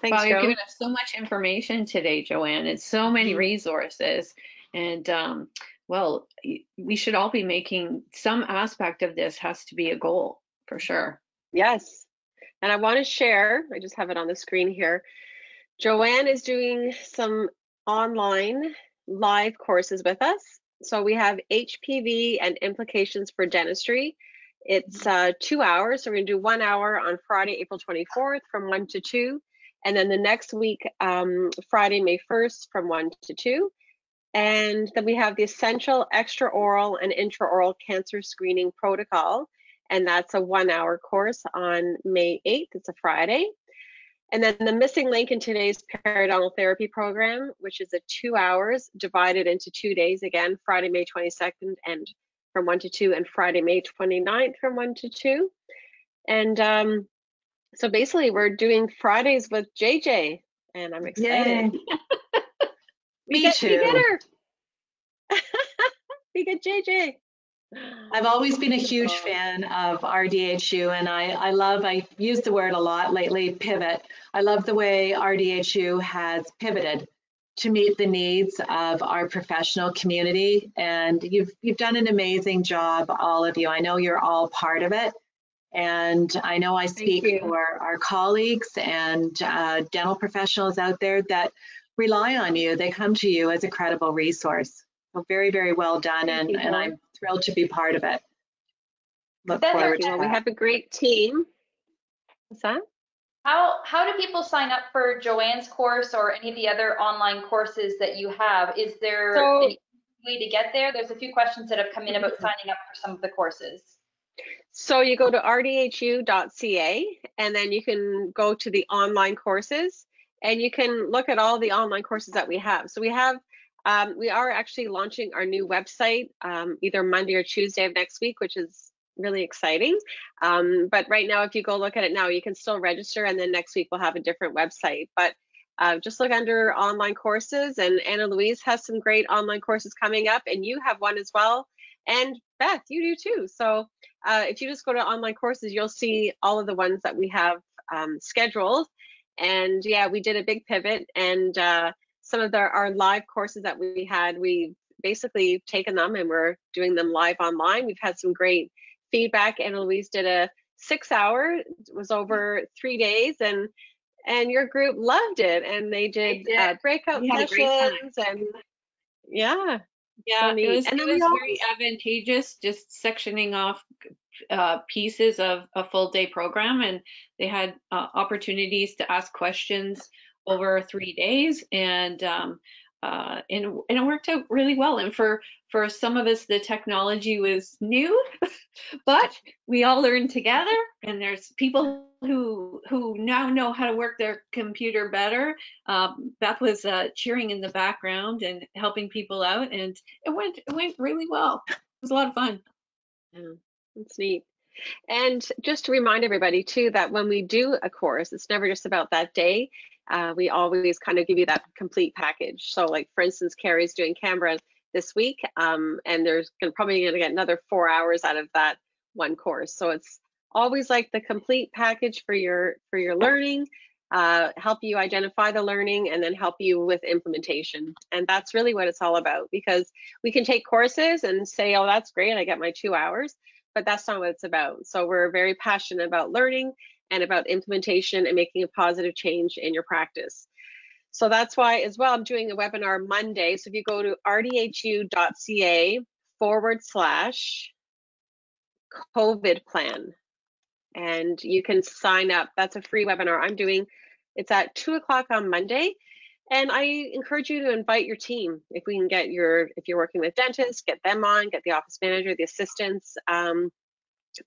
Thanks, Wow, you're Jo. giving us so much information today, Joanne. It's so many resources. And well, we should all be making some aspect of this has to be a goal for sure. Yes. And I want to share, I just have it on the screen here. Joanne is doing some online live courses with us. So we have HPV and implications for dentistry. It's 2 hours. So we're going to do 1 hour on Friday, April 24th from 1 to 2. And then the next week, Friday, May 1st from 1 to 2. And then we have the essential extraoral and intraoral cancer screening protocol. And that's a 1 hour course on May 8th. It's a Friday. And then the missing link in today's periodontal therapy program, which is a 2 hours divided into 2 days. Again, Friday, May 22nd and from 1 to 2, and Friday, May 29th from 1 to 2. And so basically we're doing Fridays with JJ, and I'm excited. Me too. We get her. We get JJ. I've always been a huge fan of RDHU, and I use the word a lot lately, pivot. I love the way RDHU has pivoted to meet the needs of our professional community, and you've done an amazing job, all of you. I know you're all part of it, and I know I speak for our colleagues and dental professionals out there that rely on you. They come to you as a credible resource. So very, very well done, and I'm thrilled to be part of it. Look forward to it. We have a great team. What's that? How do people sign up for Joanne's course or any of the other online courses that you have? Is there any way to get there? There's a few questions that have come in about signing up for some of the courses. So you go to rdhu.ca, and then you can go to the online courses, and you can look at all the online courses that we have. So we are actually launching our new website either Monday or Tuesday of next week, which is really exciting. But right now, if you go look at it now, you can still register, and then next week we'll have a different website. But just look under online courses, and Anna Louise has some great online courses coming up, and you have one as well. And Beth, you do too. So if you just go to online courses, you'll see all of the ones that we have scheduled. And yeah, we did a big pivot, and some of our live courses that we had, we've basically taken them and we're doing them live online. We've had some great feedback, and Louise did a 6-hour, it was over 3 days, and your group loved it, and they did breakout We had a great time. sessions, and yeah. Yeah, So neat. And it then we was all, very advantageous just sectioning off pieces of a full day program, and they had opportunities to ask questions over 3 days, and it worked out really well. And for some of us, the technology was new, but we all learned together. And there's people who now know how to work their computer better. Beth was cheering in the background and helping people out, and it went really well. It was a lot of fun. yeah, it's neat. And just to remind everybody too, that when we do a course, it's never just about that day. We always kind of give you that complete package. So like, for instance, Carrie's doing Canberra this week, and there's probably going to get another 4 hours out of that one course. So it's always like the complete package for your learning, help you identify the learning, and then help you with implementation. And that's really what it's all about, because we can take courses and say, oh, that's great, I get my 2 hours, but that's not what it's about. So we're very passionate about learning and about implementation and making a positive change in your practice. So that's why as well, I'm doing a webinar Monday. So if you go to rdhu.ca/COVID plan, and you can sign up. That's a free webinar I'm doing. It's at 2 o'clock on Monday. And I encourage you to invite your team. If we can get if you're working with dentists, get them on, get the office manager, the assistants.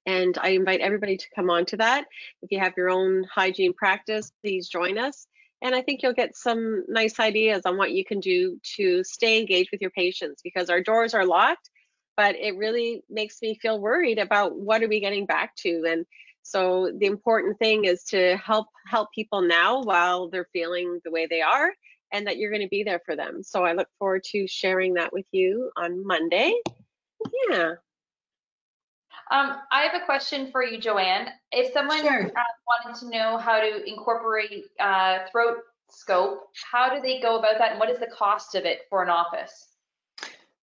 And I invite everybody to come on to that. If you have your own hygiene practice, please join us. And I think you'll get some nice ideas on what you can do to stay engaged with your patients, because our doors are locked, but it really makes me feel worried about what are we getting back to. And so the important thing is to help people now while they're feeling the way they are, and that you're going to be there for them. So I look forward to sharing that with you on Monday. Yeah. I have a question for you, Joanne. If someone wanted to know how to incorporate throat scope, how do they go about that, and what is the cost of it for an office?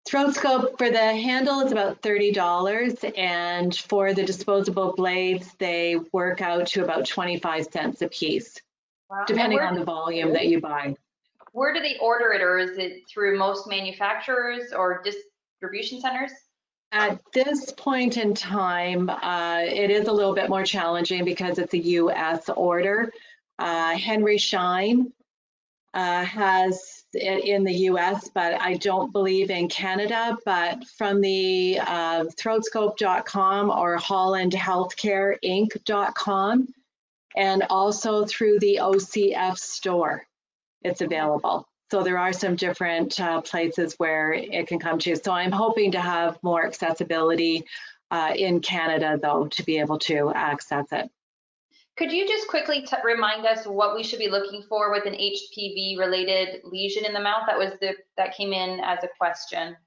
Throat scope for the handle is about $30, and for the disposable blades, they work out to about 25 cents a piece, depending on the volume that you buy. Where do they order it, or is it through most manufacturers or distribution centers? At this point in time, it is a little bit more challenging because it's a U.S. order. Henry Schein has it in the U.S., but I don't believe in Canada. But from the throatscope.com or hollandhealthcareinc.com, and also through the OCF store, it's available. So there are some different places where it can come to. So I'm hoping to have more accessibility in Canada, though, to be able to access it. Could you just quickly remind us what we should be looking for with an HPV-related lesion in the mouth? That came in as a question.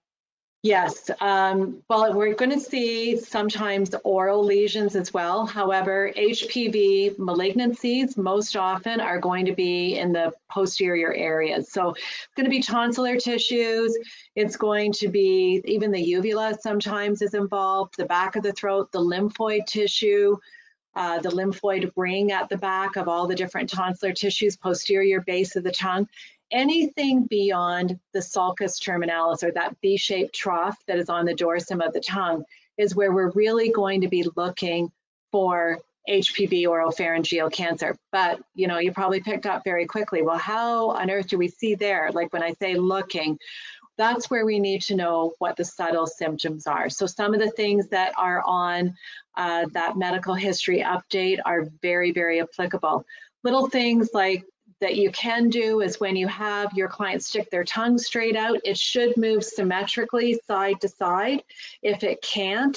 Yes, well, we're going to see sometimes oral lesions as well. However, HPV malignancies most often are going to be in the posterior areas. So it's going to be tonsillar tissues. It's going to be even the uvula sometimes is involved, the back of the throat, the lymphoid tissue, the lymphoid ring at the back of all the different tonsillar tissues, posterior base of the tongue. Anything beyond the sulcus terminalis, or that V-shaped trough that is on the dorsum of the tongue, is where we're really going to be looking for HPV oropharyngeal cancer. But, you know, you probably picked up very quickly, well, how on earth do we see there? Like when I say looking, that's where we need to know what the subtle symptoms are. So some of the things that are on that medical history update are very, very applicable. Little things like that you can do is when you have your client stick their tongue straight out, it should move symmetrically side to side. If it can't,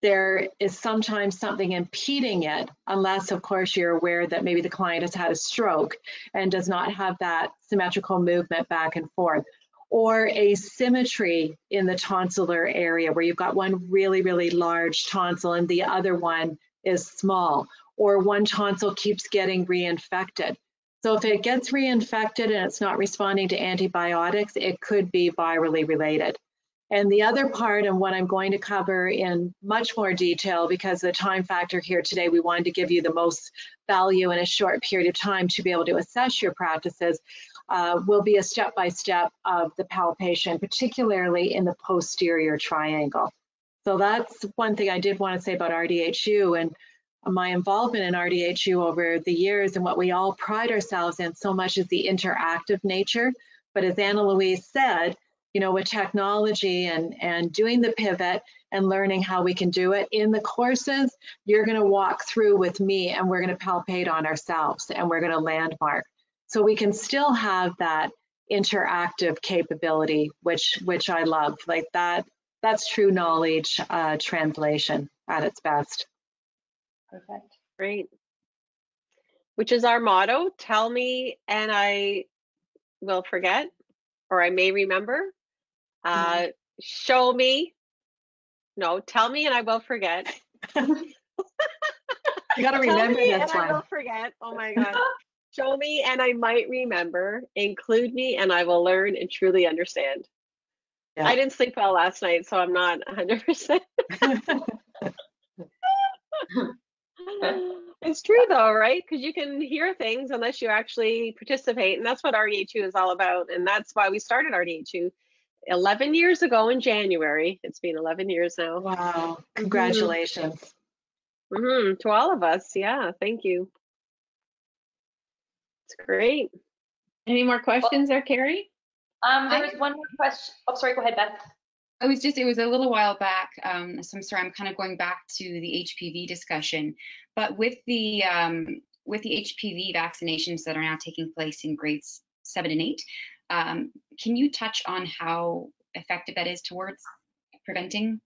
there is sometimes something impeding it, unless of course you're aware that maybe the client has had a stroke and does not have that symmetrical movement back and forth. Or asymmetry in the tonsillar area where you've got one really, really large tonsil and the other one is small, or one tonsil keeps getting reinfected. So if it gets reinfected and it's not responding to antibiotics, it could be virally related. And the other part, and what I'm going to cover in much more detail, because of the time factor here today, we wanted to give you the most value in a short period of time to be able to assess your practices, will be a step-by-step of the palpation, particularly in the posterior triangle. So that's one thing I did want to say about RDHU and my involvement in RDHU over the years, and what we all pride ourselves in so much is the interactive nature. But as Anna Louise said, you know, with technology and doing the pivot and learning how we can do it in the courses, you're going to walk through with me and we're going to palpate on ourselves and we're going to landmark. So we can still have that interactive capability, which I love. Like that's true knowledge translation at its best. Perfect. Great. Which is our motto, tell me and I will forget, or I may remember. Show me, no, tell me and I will forget. You got to remember this this one. I will forget. Oh my God. Show me and I might remember. Include me and I will learn and truly understand. Yeah. I didn't sleep well last night, so I'm not 100%. It's true though, right? Because you can hear things unless you actually participate. And that's what RDHU is all about. And that's why we started RDHU 11 years ago in January. It's been 11 years now. Wow. Congratulations. To all of us. Yeah. Thank you. It's great. Any more questions there, Carrie? There was one more question. Oh, sorry. Go ahead, Beth. It was a little while back, so I'm sorry, I'm kind of going back to the HPV discussion, but with the HPV vaccinations that are now taking place in grades 7 and 8, can you touch on how effective that is towards preventing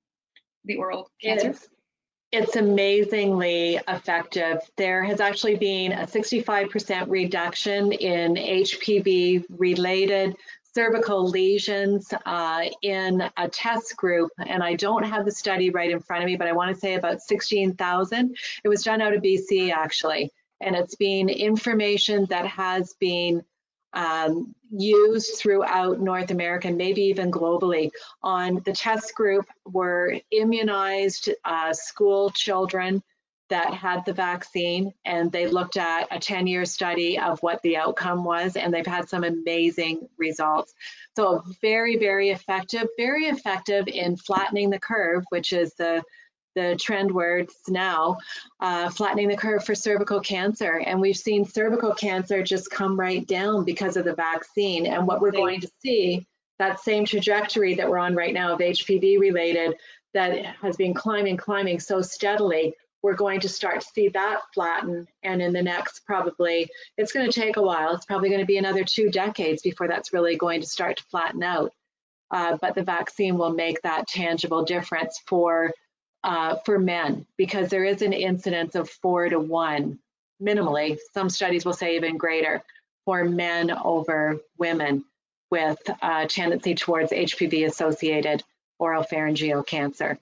the oral cancer? It's amazingly effective. There has actually been a 65% reduction in HPV-related cervical lesions in a test group, and I don't have the study right in front of me, but I want to say about 16,000. It was done out of BC actually, and it's been information that has been used throughout North America, maybe even globally. On the test group were immunized school children that had the vaccine, and they looked at a 10-year study of what the outcome was, and they've had some amazing results. So very, very effective in flattening the curve, which is the trend words now, flattening the curve for cervical cancer. And we've seen cervical cancer just come right down because of the vaccine. And what we're going to see, that same trajectory that we're on right now of HPV related, that has been climbing so steadily, we're going to start to see that flatten. And in the next, probably, it's going to take a while. It's probably going to be another 2 decades before that's really going to start to flatten out. But the vaccine will make that tangible difference for men, because there is an incidence of 4 to 1, minimally. Some studies will say even greater, for men over women with a tendency towards HPV-associated oropharyngeal cancer.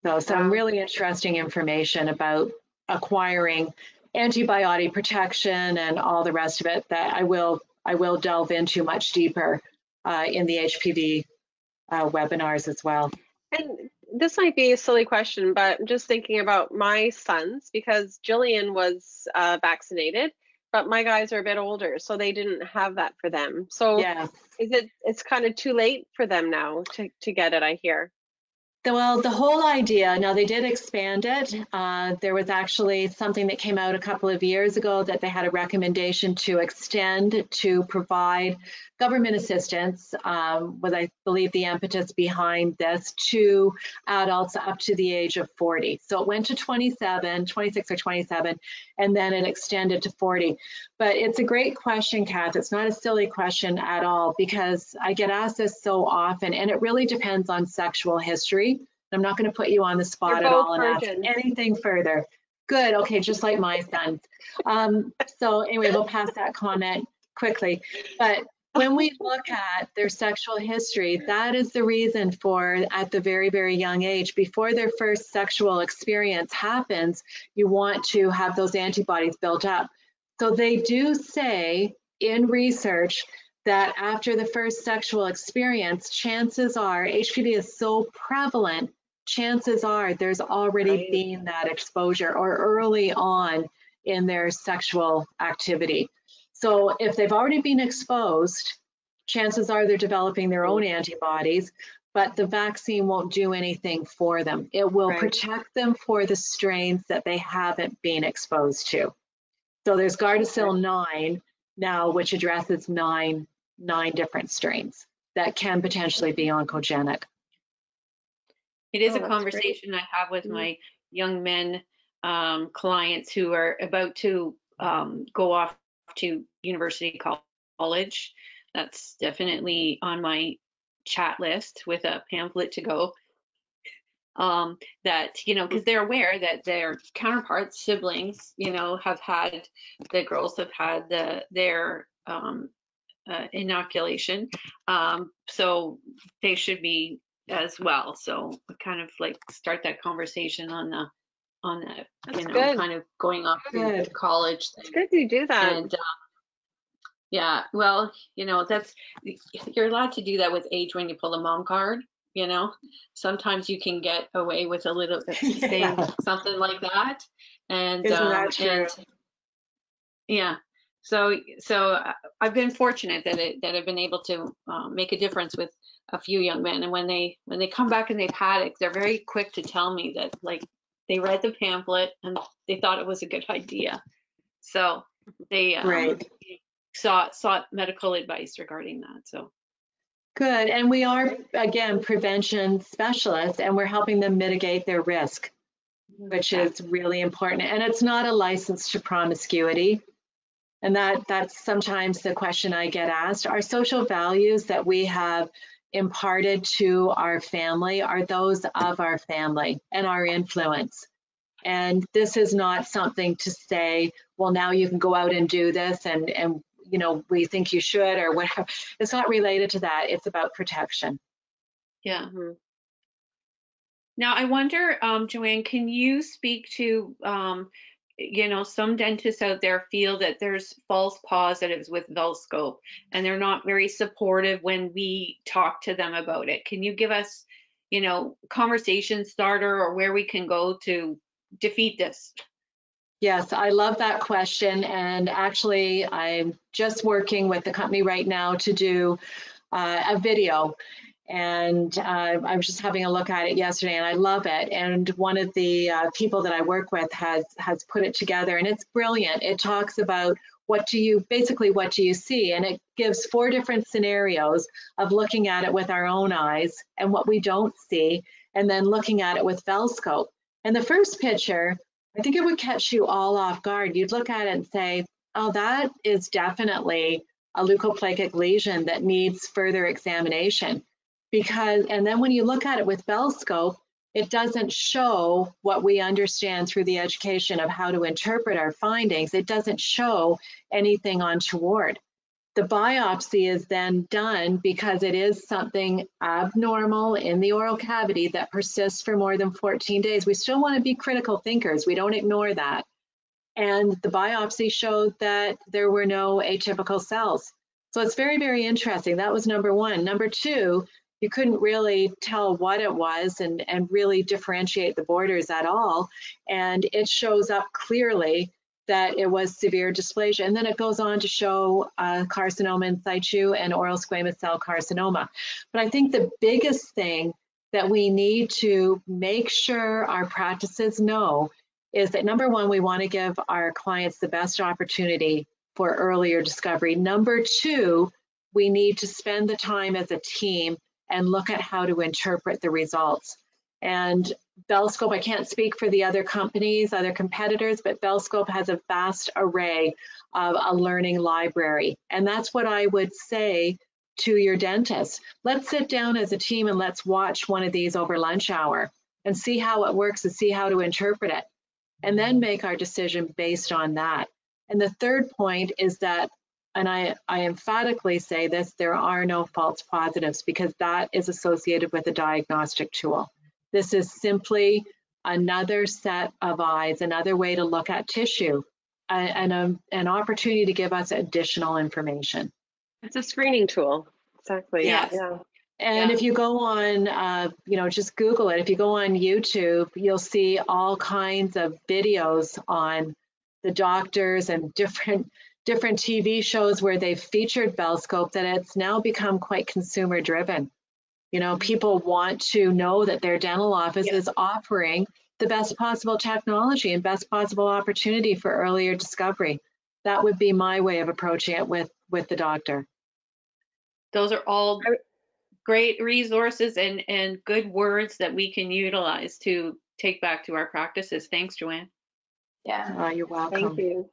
So some really interesting information about acquiring antibiotic protection and all the rest of it that I will delve into much deeper in the HPV webinars as well. And this might be a silly question, but I'm just thinking about my sons, because Jillian was vaccinated, but my guys are a bit older, so they didn't have that for them. So yeah. It's kind of too late for them now to get it, I hear. Well, the whole idea, now they did expand it. There was actually something that came out a couple of years ago that they had a recommendation to extend to provide government assistance, was I believe the impetus behind this, to adults up to the age of 40. So it went to 26 or 27, and then it extended to 40. But it's a great question, Kath. It's not a silly question at all, because I get asked this so often, and it really depends on sexual history. I'm not going to put you on the spot at all and ask anything further. Good. Okay, just like my son. So anyway, we'll pass that comment quickly. But when we look at their sexual history, that is the reason for, at the very, very young age, before their first sexual experience happens, you want to have those antibodies built up. So they do say in research that after the first sexual experience, chances are, HPV is so prevalent, chances are there's already been that exposure or early on in their sexual activity. So if they've already been exposed, chances are they're developing their own antibodies, but the vaccine won't do anything for them. It will protect them for the strains that they haven't been exposed to. So there's Gardasil 9 now, which addresses nine different strains that can potentially be oncogenic. It is a conversation I have with my young men clients who are about to go off to university college. That's definitely on my chat list with a pamphlet to go. That, you know, because they're aware that their counterparts, siblings, you know, the girls have had their inoculation. So they should be as well. So kind of like start that conversation on the you know, good. kind of going off to college thing. It's good you do that. And yeah, well, you know, you're allowed to do that with age when you pull the mom card, you know. Sometimes you can get away with a little saying something like that. And isn't that true? and yeah. So I've been fortunate that I've been able to make a difference with a few young men, and when they come back and they've had it, they're very quick to tell me that, like, they read the pamphlet and they thought it was a good idea. So they sought medical advice regarding that. So good. And we are, again, prevention specialists, and we're helping them mitigate their risk, which is really important. And it's not a license to promiscuity. And that's sometimes the question I get asked. Our social values that we have imparted to our family are those of our family and our influence. And this is not something to say, well, now you can go out and do this and you know, we think you should or whatever. It's not related to that. It's about protection. Yeah. Now I wonder, Joanne, can you speak to, you know, some dentists out there feel that there's false positives with Velscope and they're not very supportive when we talk to them about it. Can you give us, you know, conversation starter or where we can go to defeat this? Yes, I love that question. And actually, I'm just working with the company right now to do a video. And I was just having a look at it yesterday, and I love it. And one of the people that I work with has put it together, and it's brilliant. It talks about what do you see, and it gives 4 different scenarios of looking at it with our own eyes and what we don't see, and then looking at it with Velscope. And the first picture, I think it would catch you all off guard. You'd look at it and say, oh, that is definitely a leukoplakic lesion that needs further examination. And then when you look at it with Velscope, it doesn't show what we understand through the education of how to interpret our findings. It doesn't show anything untoward. The biopsy is then done because it is something abnormal in the oral cavity that persists for more than 14 days. We still want to be critical thinkers. We don't ignore that. And the biopsy showed that there were no atypical cells. So it's very, very interesting. That was number 1. Number 2, you couldn't really tell what it was and really differentiate the borders at all. And it shows up clearly that it was severe dysplasia. And then it goes on to show carcinoma in situ and oral squamous cell carcinoma. But I think the biggest thing that we need to make sure our practices know is that, number 1, we want to give our clients the best opportunity for earlier discovery. Number 2, we need to spend the time as a team and look at how to interpret the results. And Velscope, I can't speak for the other companies, other competitors, but Velscope has a vast array of a learning library. And that's what I would say to your dentist. Let's sit down as a team and let's watch one of these over lunch hour and see how it works and see how to interpret it, and then make our decision based on that. And the third point is that, and I emphatically say this, there are no false positives, because that is associated with a diagnostic tool. This is simply another set of eyes, another way to look at tissue, and an opportunity to give us additional information. It's a screening tool. Exactly. Yes. Yeah. And Yeah. if you go on, just Google it. If you go on YouTube, you'll see all kinds of videos on the doctors and different TV shows where they've featured Bellscope, that it's now become quite consumer driven. People want to know that their dental office is offering the best possible technology and best possible opportunity for earlier discovery. That would be my way of approaching it with the doctor. Those are all great resources and good words that we can utilize to take back to our practices. Thanks, Joanne. Yeah. You're welcome. Thank you.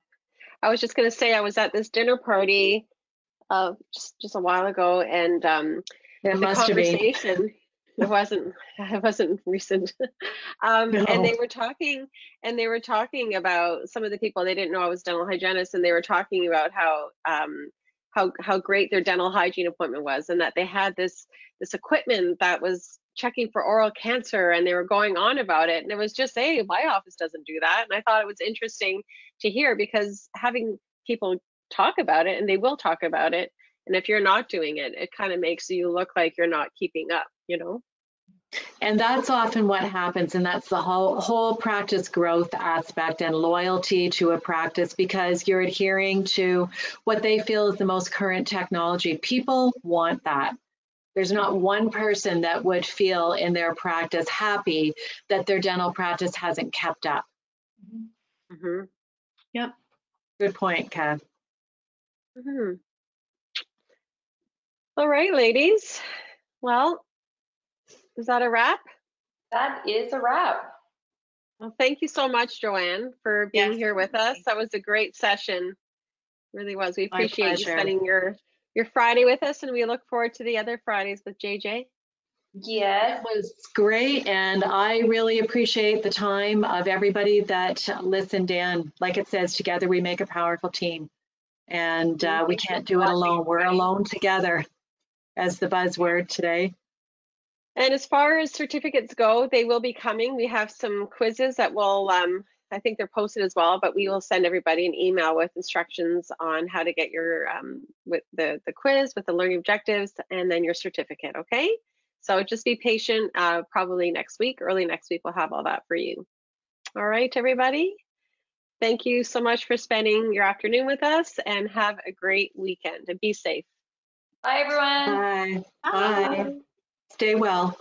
I was just going to say, I was at this dinner party just a while ago, and It the must have been. conversation it wasn't recent. No. And they were talking about some of the people. They didn't know I was a dental hygienist, and they were talking about how great their dental hygiene appointment was, and that they had this equipment that was checking for oral cancer, and they were going on about it. And it was just, hey, my office doesn't do that. And I thought it was interesting to hear, because having people talk about it, and they will talk about it, and if you're not doing it, it kind of makes you look like you're not keeping up, And that's often what happens, and that's the whole practice growth aspect and loyalty to a practice, because you're adhering to what they feel is the most current technology. People want that. There's not one person that would feel in their practice happy that their dental practice hasn't kept up. Mm-hmm. Yep. Good point, Kat. Mm-hmm. All right, ladies. Well, is that a wrap? That is a wrap. Well, thank you so much, Joanne, for being here with us. That was a great session. Really was. We My appreciate you pleasure. spending your Friday with us, and we look forward to the other Fridays with JJ. Yes. It was great, and I really appreciate the time of everybody that listened in. Like it says, together we make a powerful team, and we can't do it alone. We're alone together, as the buzzword today. And as far as certificates go, they will be coming. We have some quizzes that will, I think they're posted as well, but we will send everybody an email with instructions on how to get your, with the quiz, with the learning objectives, and then your certificate, okay? So just be patient, probably next week, early next week, we'll have all that for you. All right, everybody. Thank you so much for spending your afternoon with us, and have a great weekend, and be safe. Bye, everyone. Bye. Bye. Stay well.